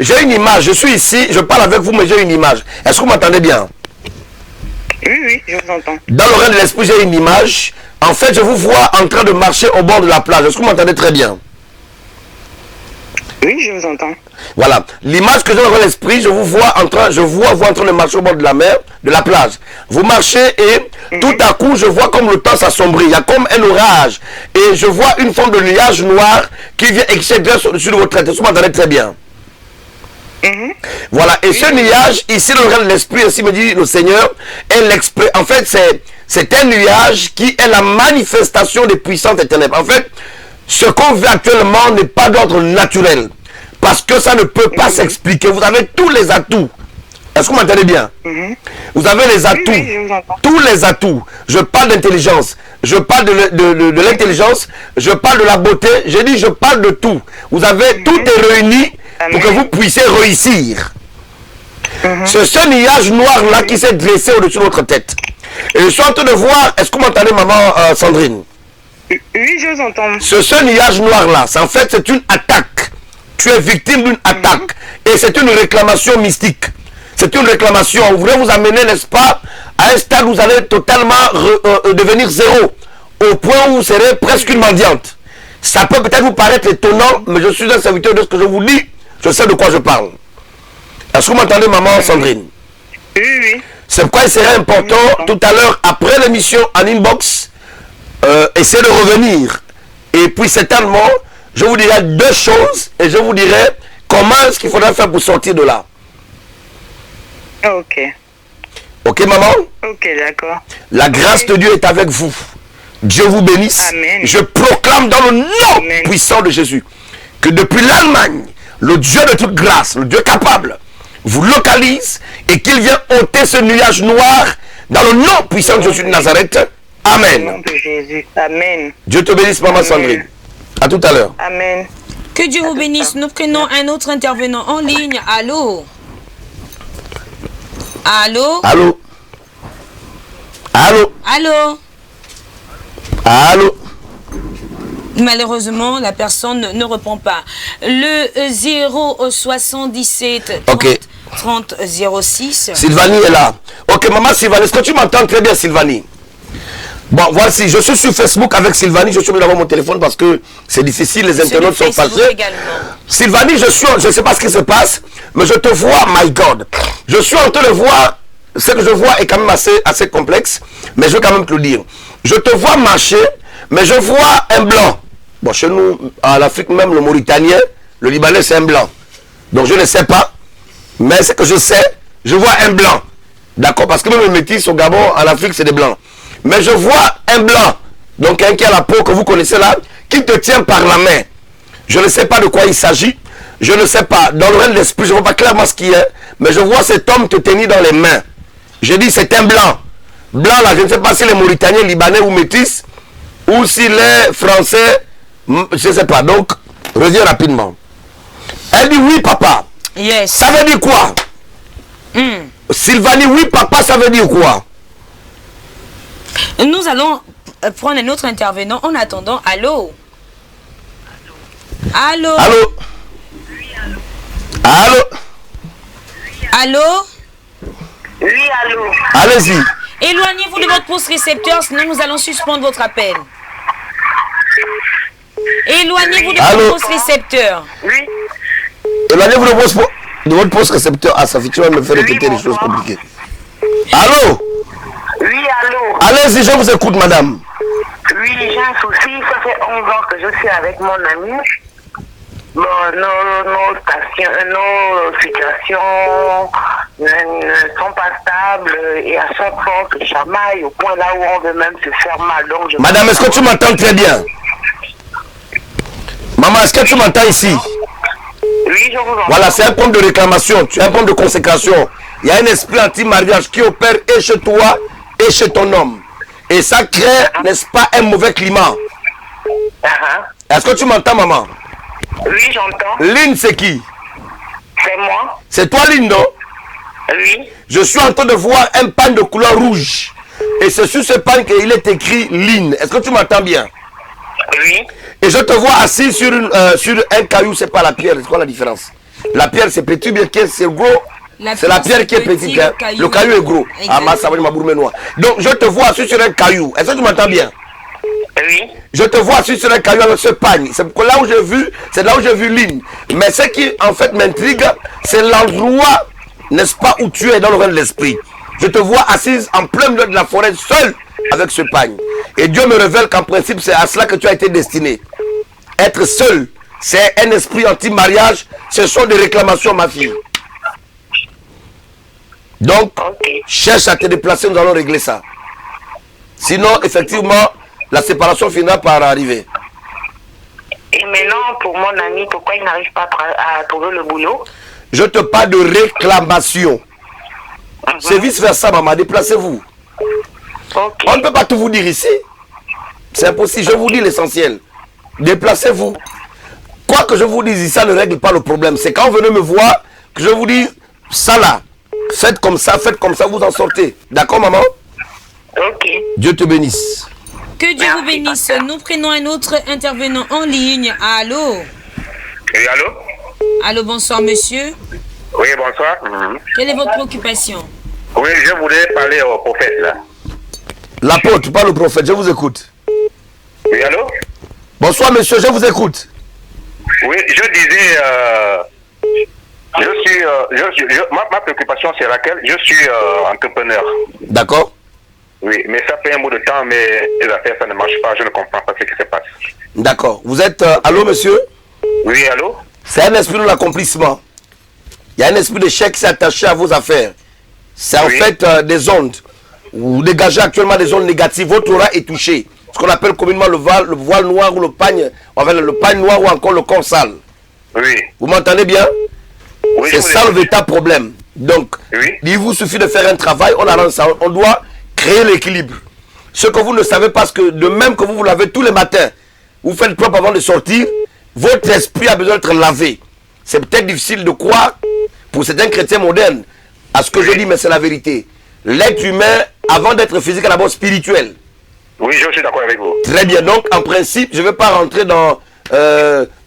J'ai une image, je suis ici, je parle avec vous, mais j'ai une image. Est-ce que vous m'entendez bien? Oui, je vous entends. Dans le règne de l'esprit, j'ai une image. En fait, je vous vois en train de marcher au bord de la plage. Est-ce que vous m'entendez très bien? Oui, je vous entends. Voilà. L'image que j'ai dans l'esprit, je vous en train de marcher au bord de la mer, de la plage. Vous marchez et tout à coup, je vois comme le temps s'assombrit. Il y a comme un orage. Et je vois une forme de nuage noir qui vient excéder sur votre tête. Est-ce que vous m'entendez très bien? Voilà. Et ce nuage, ici, dans le règne de l'esprit, aussi me dit le Seigneur, en fait, c'est un nuage qui est la manifestation des puissances des ténèbres. En fait, ce qu'on vit actuellement n'est pas d'ordre naturel. Parce que ça ne peut pas s'expliquer. Vous avez tous les atouts. Est-ce que vous m'entendez bien? Vous avez les atouts. Tous les atouts. Je parle d'intelligence. Je parle de l'intelligence. Je parle de la beauté. J'ai dit, je parle de tout. Vous avez tout est réuni pour que vous puissiez réussir. C'est ce nuage noir-là qui s'est dressé au-dessus de votre tête. Et je suis en train de voir... Est-ce que vous m'entendez, maman Sandrine? Oui, je vous entends. Ce nuage noir-là, en fait, c'est une attaque. Tu es victime d'une attaque. Et c'est une réclamation mystique. C'est une réclamation. On voudrait vous amener, n'est-ce pas, à un stade où vous allez totalement devenir zéro. Au point où vous serez presque une mendiante. Ça peut peut-être vous paraître étonnant, mais je suis un serviteur de ce que je vous dis. Je sais de quoi je parle. Est-ce que vous m'entendez, maman Sandrine? Oui. C'est pourquoi il serait important, tout à l'heure, après l'émission en inbox, essayez de revenir. Et puis certainement, je vous dirai 2 choses et je vous dirai comment est-ce qu'il faudra faire pour sortir de là. Ok. Ok, maman? Ok, d'accord. La grâce de Dieu est avec vous. Dieu vous bénisse. Amen. Je proclame dans le nom puissant de Jésus que depuis l'Allemagne, le Dieu de toute grâce, le Dieu capable, vous localise et qu'il vient ôter ce nuage noir dans le nom puissant de Jésus de Nazareth. Amen. Au nom de Jésus. Amen. Dieu te bénisse, maman Sandrine. À tout à l'heure. Amen. Que Dieu vous bénisse. Nous prenons un autre intervenant en ligne. Allô? Allô? Allô? Allô? Allô? Allô? Malheureusement, la personne ne répond pas. Le 077 30, Ok. 30 06. Sylvanie est là. Ok, maman Sylvanie, est-ce que tu m'entends très bien, Sylvanie? Bon, voici, je suis sur Facebook avec Sylvanie, je suis obligé d'avoir mon téléphone parce que c'est difficile, les internautes sont passés. Sylvanie, je ne sais pas ce qui se passe, mais je te vois, my God. Je suis en train de voir, ce que je vois est quand même assez complexe, mais je vais quand même te le dire. Je te vois marcher, mais je vois un blanc. Bon, chez nous, en Afrique même, le Mauritanien, le Libanais, c'est un blanc. Donc je ne sais pas, mais ce que je sais, je vois un blanc. D'accord, parce que même les métis au Gabon, en Afrique, c'est des blancs. Mais je vois un blanc, donc un qui a la peau que vous connaissez là, qui te tient par la main. Je ne sais pas de quoi il s'agit, je ne sais pas, dans le règne de l'esprit, je ne vois pas clairement ce qu'il est, mais je vois cet homme te tenir dans les mains. Je dis c'est un blanc. Blanc là, je ne sais pas si les Mauritaniens, Libanais ou métis, ou s'il est français, je ne sais pas. Donc, reviens rapidement. Elle dit oui papa. Yes. Ça veut dire quoi? Sylvanie, oui papa, ça veut dire quoi? Nous allons prendre un autre intervenant en attendant. Allô? Allô? Allô? Allô? Allô? Oui, allô? Allez-y. Éloignez-vous de votre poste récepteur, sinon nous allons suspendre votre appel. Éloignez-vous de Allô? votre poste récepteur. Oui. Éloignez-vous de votre poste récepteur. Ah, ça fait tu vas me faire répéter des choses compliquées. Allô? Oui, allô? Allez-y, je vous écoute, madame. Oui, j'ai un souci. Ça fait 11 ans que je suis avec mon ami. Bon, nos situations ne sont pas stables et à chaque fois on se chamaille au point là où on veut même se faire mal. Donc Madame, est-ce que tu m'entends très bien? Maman, est-ce que tu m'entends ici? Oui, je vous entends. Voilà, c'est un problème de réclamation, tu as un problème de consécration. Il y a un esprit anti-mariage qui opère et chez toi et chez ton homme. Et ça crée, n'est-ce pas, un mauvais climat. Est-ce que tu m'entends, maman? Oui, j'entends. Lynn, c'est qui? C'est moi. C'est toi, Lynn, non? Oui. Je suis en train de voir un pan de couleur rouge. Et c'est sur ce pan qu'il est écrit Lynn. Est-ce que tu m'entends bien? Oui. Et je te vois assis sur un caillou, c'est pas la pierre. C'est quoi la différence? La pierre, c'est petit, bien que c'est gros. C'est la pierre qui est petite. Hein? Le caillou est gros. Ah, ma savane, ma bourme noire. Donc, je te vois assis sur un caillou. Est-ce que tu m'entends bien? Oui. Je te vois assis sur un caillou avec ce pagne. C'est là où j'ai vu, c'est là où j'ai vu Lynn. Mais ce qui, en fait, m'intrigue, c'est l'endroit, n'est-ce pas, où tu es dans le règne de l'esprit. Je te vois assise en plein milieu de la forêt, seule, avec ce pagne. Et Dieu me révèle qu'en principe, c'est à cela que tu as été destiné. Être seul, c'est un esprit anti-mariage. Ce sont des réclamations, ma fille. Donc, cherche à te déplacer, nous allons régler ça. Sinon, effectivement, la séparation finira par arriver. Et maintenant, pour mon ami, pourquoi il n'arrive pas à trouver le boulot? Je te parle de réclamation. C'est vice-versa, maman. Déplacez-vous. On ne peut pas tout vous dire ici. C'est impossible. Je vous dis l'essentiel. Déplacez-vous. Quoi que je vous dise ici, ça ne règle pas le problème. C'est quand vous venez me voir que je vous dis ça là. Faites comme ça, vous en sortez. D'accord, maman? Ok. Dieu te bénisse. Que Dieu vous bénisse. Nous prenons un autre intervenant en ligne. Allô? Oui, allô? Allô, bonsoir, monsieur. Oui, bonsoir. Quelle est votre préoccupation? Oui, je voulais parler au prophète, là. L'apôtre, pas le prophète, je vous écoute. Oui, allô? Bonsoir, monsieur, je vous écoute. Oui, je disais, ma préoccupation, c'est laquelle? Je suis entrepreneur. D'accord. Oui, mais ça fait un bout de temps, mais les affaires, ça ne marche pas. Je ne comprends pas ce qui se passe. D'accord. Vous êtes... allô, monsieur? Oui, allô? C'est un esprit de l'accomplissement. Il y a un esprit d'échec qui s'est attaché à vos affaires. C'est en fait des ondes. Vous dégagez actuellement des ondes négatives. Votre aura est touchée. Ce qu'on appelle communément le voile noir ou le pagne. Enfin, le pagne noir ou encore le corps sale. Oui. Vous m'entendez bien? Oui, c'est ça le véritable problème. Donc, il vous suffit de faire un travail. On doit créer l'équilibre. Ce que vous ne savez pas, parce que de même que vous l'avez tous les matins, vous faites propre avant de sortir, votre esprit a besoin d'être lavé. C'est peut-être difficile de croire pour certains chrétiens modernes à ce que je dis, mais c'est la vérité. L'être humain, avant d'être physique, est d'abord spirituel. Oui, je suis d'accord avec vous. Très bien. Donc, en principe, je ne vais pas rentrer dans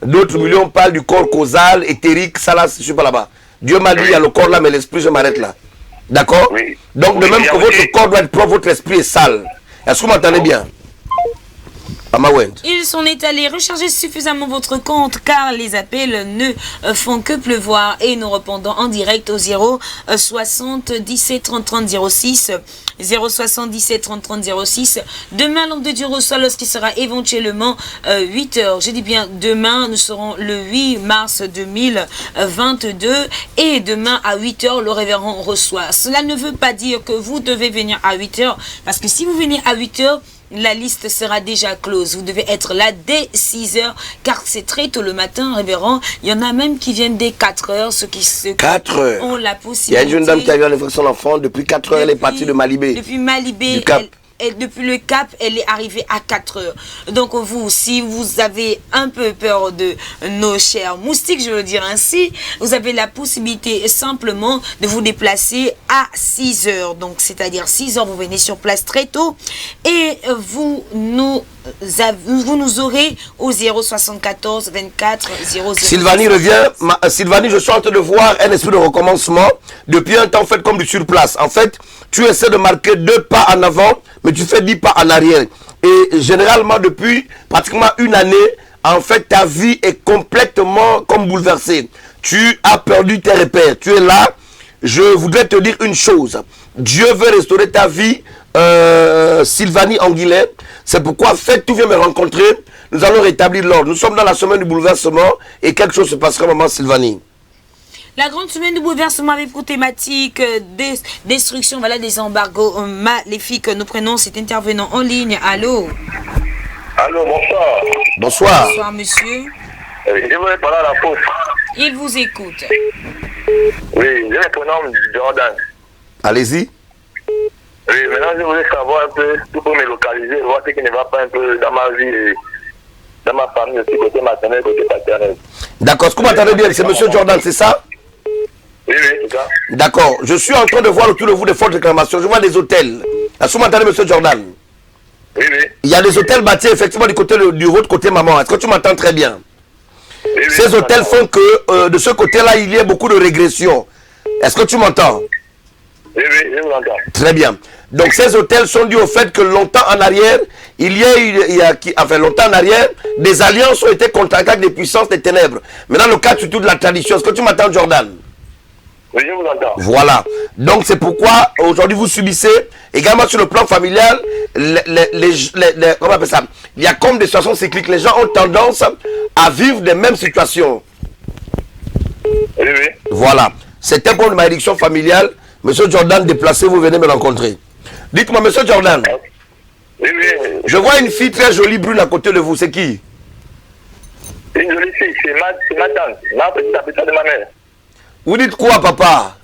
d'autres milieux. On parle du corps causal, éthérique, ça là, je ne suis pas là-bas. Dieu m'a dit, il y a le corps là, mais l'esprit, je m'arrête là. D'accord? Oui. Donc, de même que votre corps doit être propre, votre esprit est sale. Est-ce que vous m'entendez bien? Ils sont allés recharger suffisamment votre compte car les appels ne font que pleuvoir et nous répondons en direct au 077 30 30 06 077 30 30 06. Demain, l'homme de Dieu reçoit lorsqu'il sera éventuellement 8 heures. Je dis bien demain, nous serons le 8 mars 2022 et demain à 8 heures, le révérend reçoit. Cela ne veut pas dire que vous devez venir à 8 heures parce que si vous venez à 8 heures, la liste sera déjà close. Vous devez être là dès 6 heures, car c'est très tôt le matin, révérend. Il y en a même qui viennent dès 4 heures, ceux qui 4 heures. ont la Il y a possibilité. une jeune dame qui a eu un son enfant depuis 4 heures, elle est partie de Malibé. Depuis Malibé, depuis le Cap, elle est arrivée à 4 heures. Donc vous, si vous avez un peu peur de nos chers moustiques, je veux dire ainsi, vous avez la possibilité simplement de vous déplacer à 6 heures. Donc c'est-à-dire 6 heures, vous venez sur place très tôt et vous nous aurez au 074 24 00. Sylvanie revient. Sylvanie, je suis en train de voir un esprit de recommencement. Depuis un temps, faites comme du surplace. En fait, tu essaies de marquer 2 pas en avant, mais tu fais 10 pas en arrière. Et généralement, depuis pratiquement une année, en fait, ta vie est complètement comme bouleversée. Tu as perdu tes repères. Tu es là. Je voudrais te dire une chose. Dieu veut restaurer ta vie, Sylvanie Anguillet. C'est pourquoi, faites, tu viens me rencontrer. Nous allons rétablir l'ordre. Nous sommes dans la semaine du bouleversement et quelque chose se passera, maman Sylvanie. La grande semaine de bouleversement avec pour thématique destruction, voilà, des embargos maléfiques. Nous prenons cet intervenant en ligne. Allô? Allô, bonsoir. Bonsoir. Bonsoir, monsieur. Je voulais parler à la poste. Il vous écoute. Oui, je me prénomme Jordan. Allez-y. Oui, maintenant je voulais savoir un peu, tout pour me localiser, voir ce qui ne va pas un peu dans ma vie, dans ma famille aussi, côté maternel, côté paternel. D'accord, ce que vous m'entendez bien, c'est monsieur Jordan, c'est ça? Oui, c'est ça. D'accord, je suis en train de voir autour de vous des fortes réclamations. Je vois des hôtels. Est-ce que vous m'entendez, monsieur Jordan? Oui. Il y a des hôtels bâtis effectivement du côté du votre côté maman. Est-ce que tu m'entends très bien? Oui, ces hôtels font que de ce côté-là, il y a beaucoup de régression. Est-ce que tu m'entends? Oui, je vous entends. Très bien. Donc ces hôtels sont dus au fait que longtemps en arrière, longtemps en arrière, des alliances ont été contractées avec des puissances des ténèbres. Maintenant, le cas surtout de la tradition. Est-ce que tu m'entends, Jordan? Oui, je vous entends. Voilà. Donc c'est pourquoi aujourd'hui vous subissez également sur le plan familial, comment on appelle ça? Il y a comme des situations cycliques. Les gens ont tendance à vivre des mêmes situations. Oui. Voilà. C'était pour une malédiction familiale. Monsieur Jordan, déplacez-vous, venez me rencontrer. Dites-moi, monsieur Jordan. Oui. Je vois une fille très jolie brune à côté de vous. C'est qui? Une jolie fille, c'est ma tante, ma petite habitante de ma mère. Vous dites quoi, papa?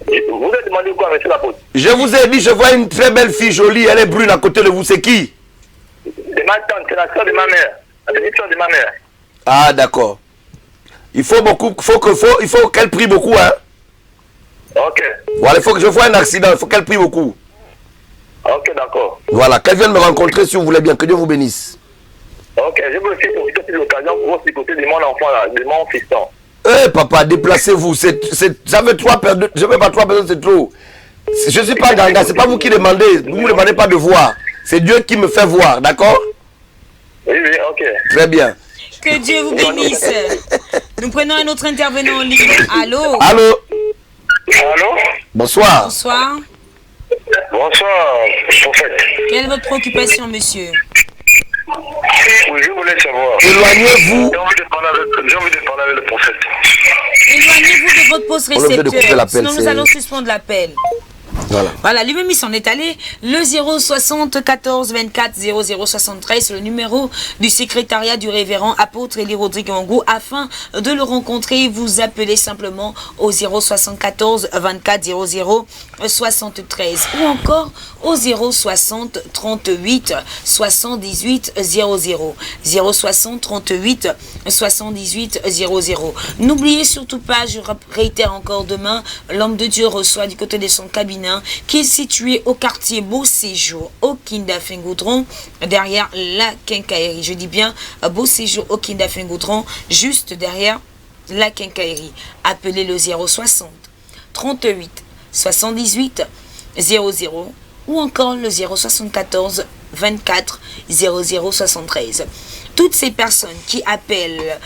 Vous avez demandé quoi, monsieur l'apôtre? Je vous ai dit, je vois une très belle fille jolie, elle est brune à côté de vous. C'est qui? C'est ma tante, c'est la soeur de ma mère. La petite soeur de ma mère. Ah, d'accord. Il faut qu'elle prie beaucoup, hein? Ok. Voilà, il faut que je vois un accident, il faut qu'elle prie beaucoup. Ok, d'accord. Voilà, qu'elle vienne me rencontrer si vous voulez bien, que Dieu vous bénisse. Ok, je veux aussi profiter de l'occasion pour aussi côté de mon enfant là, de mon fiston. Eh papa, déplacez-vous, ça fait 3 personnes, je ne veux pas 3 personnes, c'est trop. Je ne suis pas ganga, c'est pas vous qui demandez, vous ne me demandez pas de voir. C'est Dieu qui me fait voir, d'accord? Oui, ok. Très bien. Que Dieu vous bénisse. Nous prenons un autre intervenant en ligne. Allô? Allô? Allô? Bonsoir. Bonsoir. Bonsoir. Prophète. Quelle est votre préoccupation, monsieur? Oui, je voulais savoir. Éloignez-vous. J'ai envie de parler avec le prophète. Éloignez-vous de votre poste On vient de couper récepteur, l'appel, sinon nous c'est- allons suspendre l'appel. Voilà, lui-même il s'en est allé. Le 060 14 24 0073, c'est le numéro du secrétariat du révérend apôtre Élie Rodrigue Ongo. Afin de le rencontrer, vous appelez simplement au 074 24 00 73 ou encore au 060 38 78 00 060 38 78 00. N'oubliez surtout pas, je réitère encore demain, l'homme de Dieu reçoit du côté de son cabinet qui est situé au quartier Beau Séjour au Kinda-Fingoudron, derrière la quincaillerie. Je dis bien Beau Séjour au Kinda-Fingoudron, juste derrière la quincaillerie. Appelez le 060 38 78 00 ou encore le 074 24 0073. Toutes ces personnes qui appellent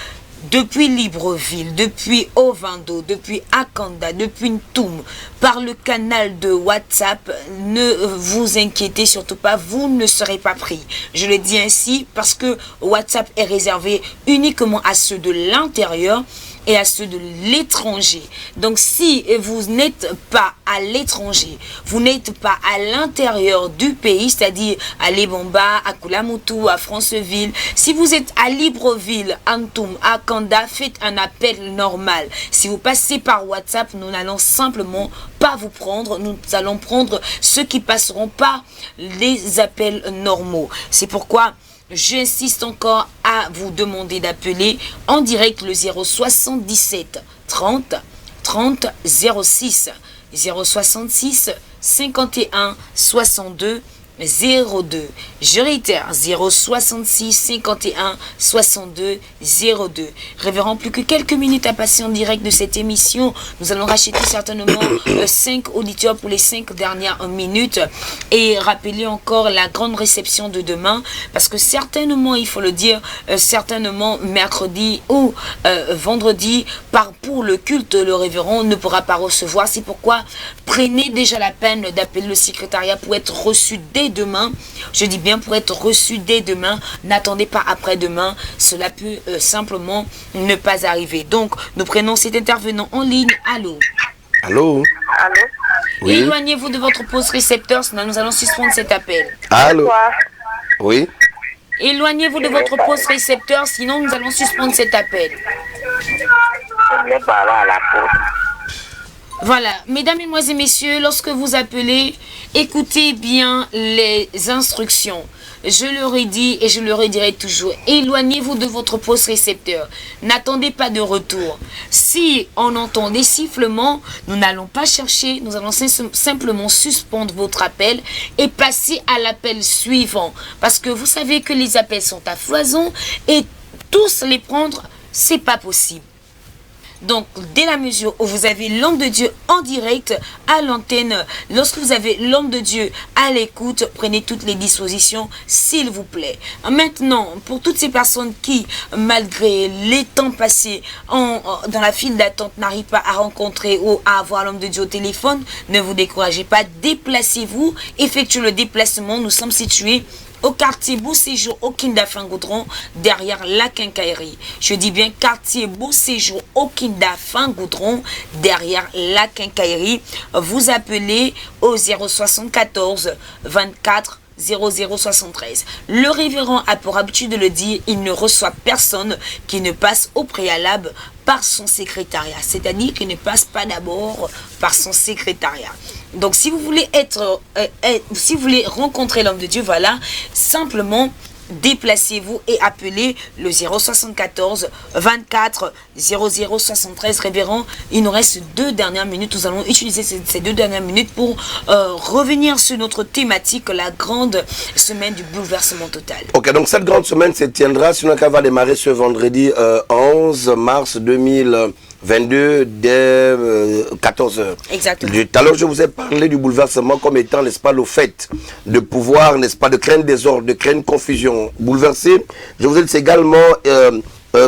depuis Libreville, depuis Ovando, depuis Akanda, depuis Ntoum, par le canal de WhatsApp, ne vous inquiétez surtout pas, vous ne serez pas pris. Je le dis ainsi parce que WhatsApp est réservé uniquement à ceux de l'intérieur et à ceux de l'étranger. Donc si vous n'êtes pas à l'étranger, vous n'êtes pas à l'intérieur du pays, c'est-à-dire à Lebomba, à Koulamoutou, à Franceville, si vous êtes à Libreville, à Ntoum, à Kanda, faites un appel normal. Si vous passez par WhatsApp, nous n'allons simplement pas vous prendre, nous allons prendre ceux qui passeront par les appels normaux. C'est pourquoi j'insiste encore à vous demander d'appeler en direct le 077 30 30 06 066 51 62 02. Je réitère, 066 51 62 02. Révérend, plus que quelques minutes à passer en direct de cette émission. Nous allons racheter certainement 5 auditeurs pour les 5 dernières minutes. Et rappeler encore la grande réception de demain. Parce que certainement, il faut le dire, certainement mercredi ou vendredi, pour le culte, le révérend ne pourra pas recevoir. C'est pourquoi prenez déjà la peine d'appeler le secrétariat pour être reçu dès demain. Je dis bien pour être reçu dès demain. N'attendez pas après-demain. Cela peut simplement ne pas arriver. Donc, nous prenons cet intervenant en ligne. Allô? Allô? Allô? Oui. Éloignez-vous de votre poste récepteur, sinon nous allons suspendre cet appel. Allô? Oui. Éloignez-vous de votre poste récepteur, sinon nous allons suspendre cet appel. Je vais parler à la poste. Voilà, mesdames, mesdemoiselles et messieurs, lorsque vous appelez, écoutez bien les instructions. Je le redis et je le redirai toujours. Éloignez-vous de votre poste récepteur. N'attendez pas de retour. Si on entend des sifflements, nous n'allons pas chercher. Nous allons simplement suspendre votre appel et passer à l'appel suivant. Parce que vous savez que les appels sont à foison et tous les prendre, c'est pas possible. Donc, dès la mesure où vous avez l'homme de Dieu en direct à l'antenne, lorsque vous avez l'homme de Dieu à l'écoute, prenez toutes les dispositions, s'il vous plaît. Maintenant, pour toutes ces personnes qui, malgré les temps passés dans la file d'attente, n'arrivent pas à rencontrer ou à avoir l'homme de Dieu au téléphone, ne vous découragez pas, déplacez-vous, effectuez le déplacement. Nous sommes situés au quartier Beau Séjour au Kinda-Fingoudron, derrière la quincaillerie. Je dis bien quartier Beau Séjour au Kinda-Fingoudron, derrière la quincaillerie. Vous appelez au 074 24 0073. Le révérend a pour habitude de le dire, il ne reçoit personne qui ne passe au préalable par son secrétariat. C'est-à-dire qu'il ne passe pas d'abord par son secrétariat. Donc si vous voulez si vous voulez rencontrer l'homme de Dieu, voilà, simplement déplacez-vous et appelez le 074 24 0073. Révérend, il nous reste 2 dernières minutes. Nous allons utiliser ces 2 dernières minutes pour revenir sur notre thématique, la grande semaine du bouleversement total. Ok, donc cette grande semaine se tiendra, sinon qu'elle va démarrer ce vendredi 11 mars 2022 dès 14h. Exactement. Alors je vous ai parlé du bouleversement comme étant, n'est-ce pas, le fait de pouvoir, n'est-ce pas, de craindre désordre, de craindre confusion, bouleverser. Je vous ai dit également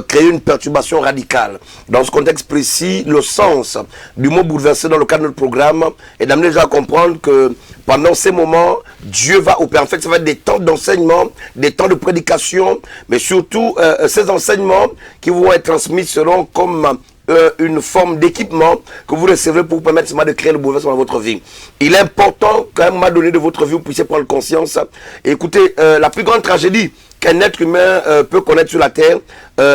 créer une perturbation radicale. Dans ce contexte précis, le sens du mot bouleversé dans le cadre de notre programme est d'amener les gens à comprendre que pendant ces moments, Dieu va opérer. En fait, ça va être des temps d'enseignement, des temps de prédication, mais surtout ces enseignements qui vont être transmis seront comme une forme d'équipement que vous recevez pour vous permettre seulement de créer le bouleversement dans votre vie. Il est important qu'à un moment donné de votre vie, vous puissiez prendre conscience. Et écoutez, la plus grande tragédie qu'un être humain peut connaître sur la terre,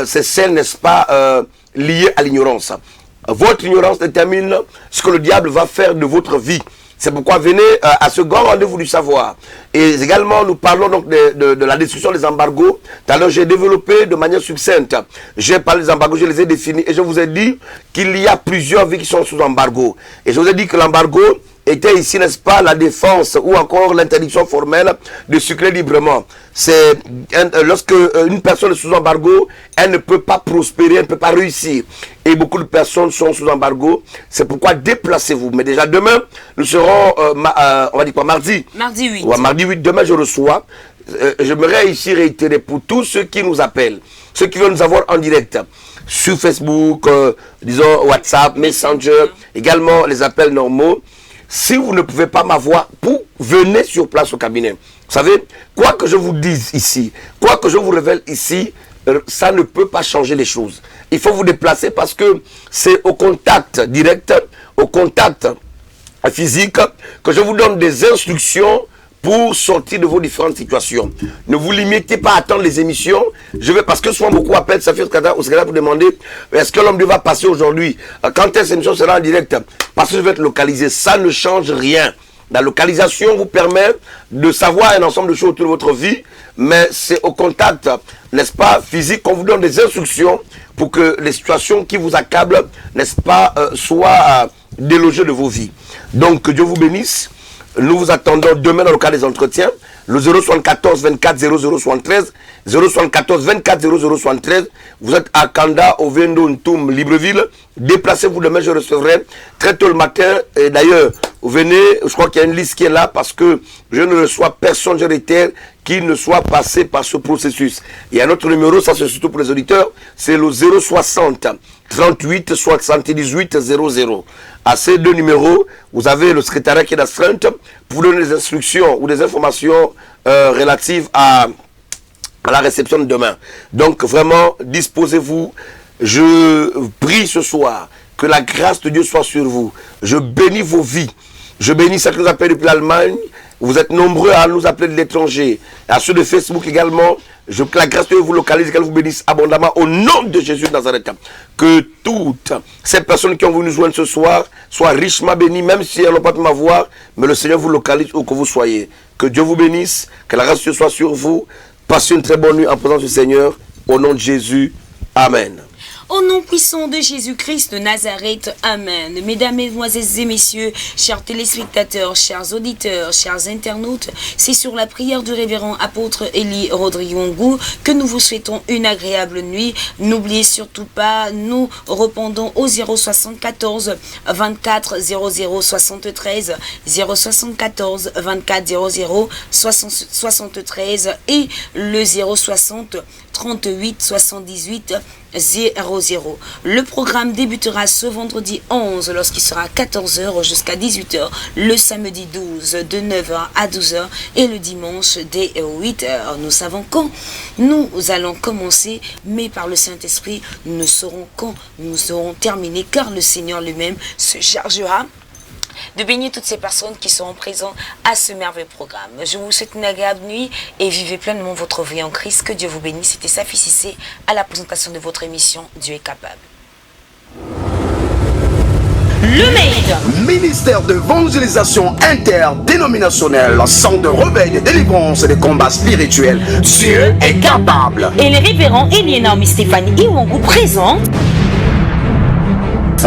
c'est celle, n'est-ce pas, liée à l'ignorance. Votre ignorance détermine ce que le diable va faire de votre vie. C'est pourquoi venez à ce grand rendez-vous du savoir. Et également, nous parlons donc de la destruction des embargos. Tout à l'heure, j'ai développé de manière succincte. J'ai parlé des embargos, je les ai définis. Et je vous ai dit qu'il y a plusieurs vies qui sont sous embargo. Et je vous ai dit que l'embargo était ici, n'est-ce pas, la défense ou encore l'interdiction formelle de circuler librement. C'est lorsque une personne est sous embargo, elle ne peut pas prospérer, elle ne peut pas réussir. Et beaucoup de personnes sont sous embargo. C'est pourquoi déplacez-vous. Mais déjà demain, nous serons, on va dire quoi, mardi. Mardi 8. Ouais, mardi 8, demain je reçois. J'aimerais ici réitérer pour tous ceux qui nous appellent, ceux qui veulent nous avoir en direct sur Facebook, disons WhatsApp, Messenger, également les appels normaux. Si vous ne pouvez pas m'avoir, venez sur place au cabinet. Vous savez, quoi que je vous dise ici, quoi que je vous révèle ici, ça ne peut pas changer les choses. Il faut vous déplacer parce que c'est au contact direct, au contact physique, que je vous donne des instructions pour sortir de vos différentes situations. Ne vous limitez pas à attendre les émissions. Parce que souvent beaucoup appellent Safir au secrétaire pour demander est-ce que l'homme va passer aujourd'hui? Quand est-ce que l'émission sera en direct? Parce que je vais être localisé. Ça ne change rien. La localisation vous permet de savoir un ensemble de choses autour de votre vie, mais c'est au contact, n'est-ce pas, physique, qu'on vous donne des instructions pour que les situations qui vous accablent, n'est-ce pas, soient délogées de vos vies. Donc, que Dieu vous bénisse. Nous vous attendons demain dans le cadre des entretiens. Le 074 24 0073, 074 24 0073. Vous êtes à Kanda, au Vendo, Ntoum, Libreville. Déplacez-vous demain, je recevrai très tôt le matin. Et d'ailleurs, venez, je crois qu'il y a une liste qui est là parce que je ne reçois personne, je réitère, qui ne soit passé par ce processus. Il y a un autre numéro, ça c'est surtout pour les auditeurs, c'est le 060 38 78 00. À ces deux numéros, vous avez le secrétariat qui est d'astreinte pour donner des instructions ou des informations relatives à la réception de demain. Donc vraiment, disposez-vous. Je prie ce soir que la grâce de Dieu soit sur vous. Je bénis vos vies. Je bénis ceux qui nous appellent depuis l'Allemagne. Vous êtes nombreux à nous appeler de l'étranger. À ceux de Facebook également. Que la grâce de Dieu vous localise, qu'elle vous bénisse abondamment au nom de Jésus de Nazareth. Que toutes ces personnes qui ont voulu nous joindre ce soir soient richement bénies, même si elles n'ont pas pu m'avoir, mais le Seigneur vous localise où que vous soyez. Que Dieu vous bénisse, que la grâce de Dieu soit sur vous. Passez une très bonne nuit en présence du Seigneur. Au nom de Jésus. Amen. Au nom puissant de Jésus-Christ de Nazareth, Amen. Mesdames, Mesdemoiselles et Messieurs, chers téléspectateurs, chers auditeurs, chers internautes, c'est sur la prière du révérend apôtre Élie Rodrigo que nous vous souhaitons une agréable nuit. N'oubliez surtout pas, nous répondons au 074 24 00 73, 074 24 00 73 et le 060 38 78 00. Le programme débutera ce vendredi 11 lorsqu'il sera 14h jusqu'à 18h, le samedi 12 de 9h à 12h et le dimanche dès 8h. Nous savons quand nous allons commencer, mais par le Saint-Esprit, nous saurons quand nous aurons terminé, car le Seigneur lui-même se chargera de bénir toutes ces personnes qui seront présentes à ce merveilleux programme. Je vous souhaite une agréable nuit et vivez pleinement votre vie en Christ. Que Dieu vous bénisse. C'était Safi Cissé à la présentation de votre émission Dieu est capable. Le MAID, ministère d'évangélisation interdénominationnelle, centre de réveil, de délivrance et de combats spirituels. Dieu est capable. Et les révérends Elie Naomi Stéphanie Iwongu présente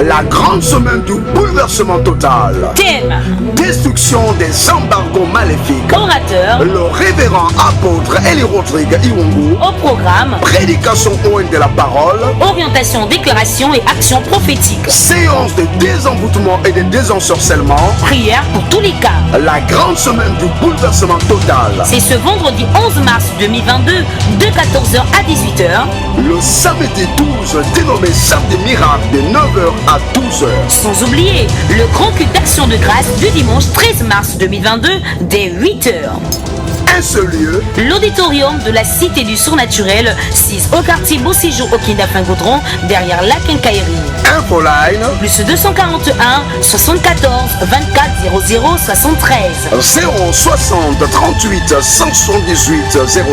la grande semaine du bouleversement total. Thème: destruction des embargos maléfiques. Orateur: le révérend apôtre Élie Rodrigo Iwongu. Au programme: prédication ON de la parole, orientation, déclaration et action prophétique. Séance de désemboutement et de désensorcellement. Prière pour tous les cas. La grande semaine du bouleversement total. C'est ce vendredi 11 mars 2022 de 14h à 18h 18h. Le samedi 12, dénommé Samedi Miracle, de 9h à 12h. Sans oublier le grand culte d'action de grâce du dimanche 13 mars 2022 dès 8h. Un seul lieu, l'auditorium de la Cité du Surnaturel, 6 au quartier Beau Séjour au Kinda-Fin-Gaudron, derrière la Quincaillerie. Infoline, plus 241 74 24 00 73. 060 38 178 00.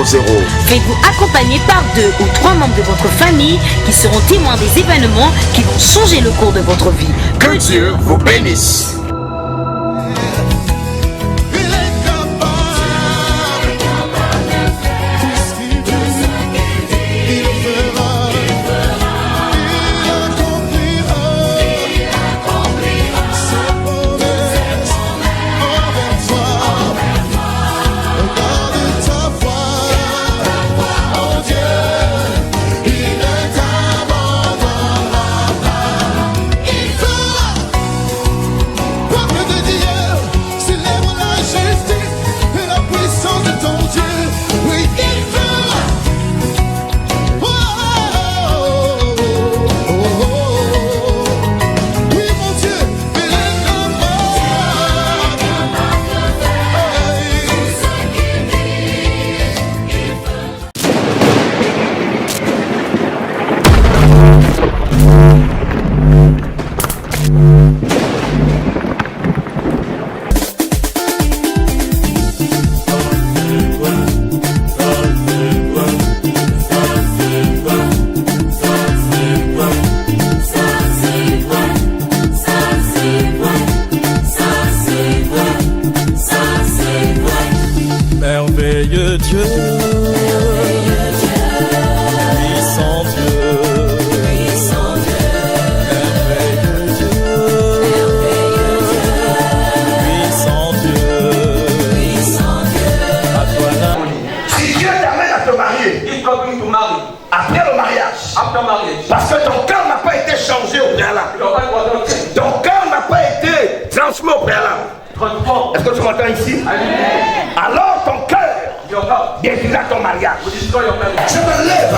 Faites-vous accompagner par 2 ou 3 membres de votre famille qui seront témoins des événements qui vont changer le cours de votre vie. Que Dieu vous bénisse. Merveilleux Dieu, puissant Dieu, merveilleux Dieu, puissant Dieu, à toi la... Si Dieu t'amène à te marier, après le mariage, parce que ton cœur n'a pas été changé au préalable, ton cœur n'a pas été transmis au préalable. Est-ce que tu m'entends ici? Alors ton cœur détruira ton mariage. Je me lève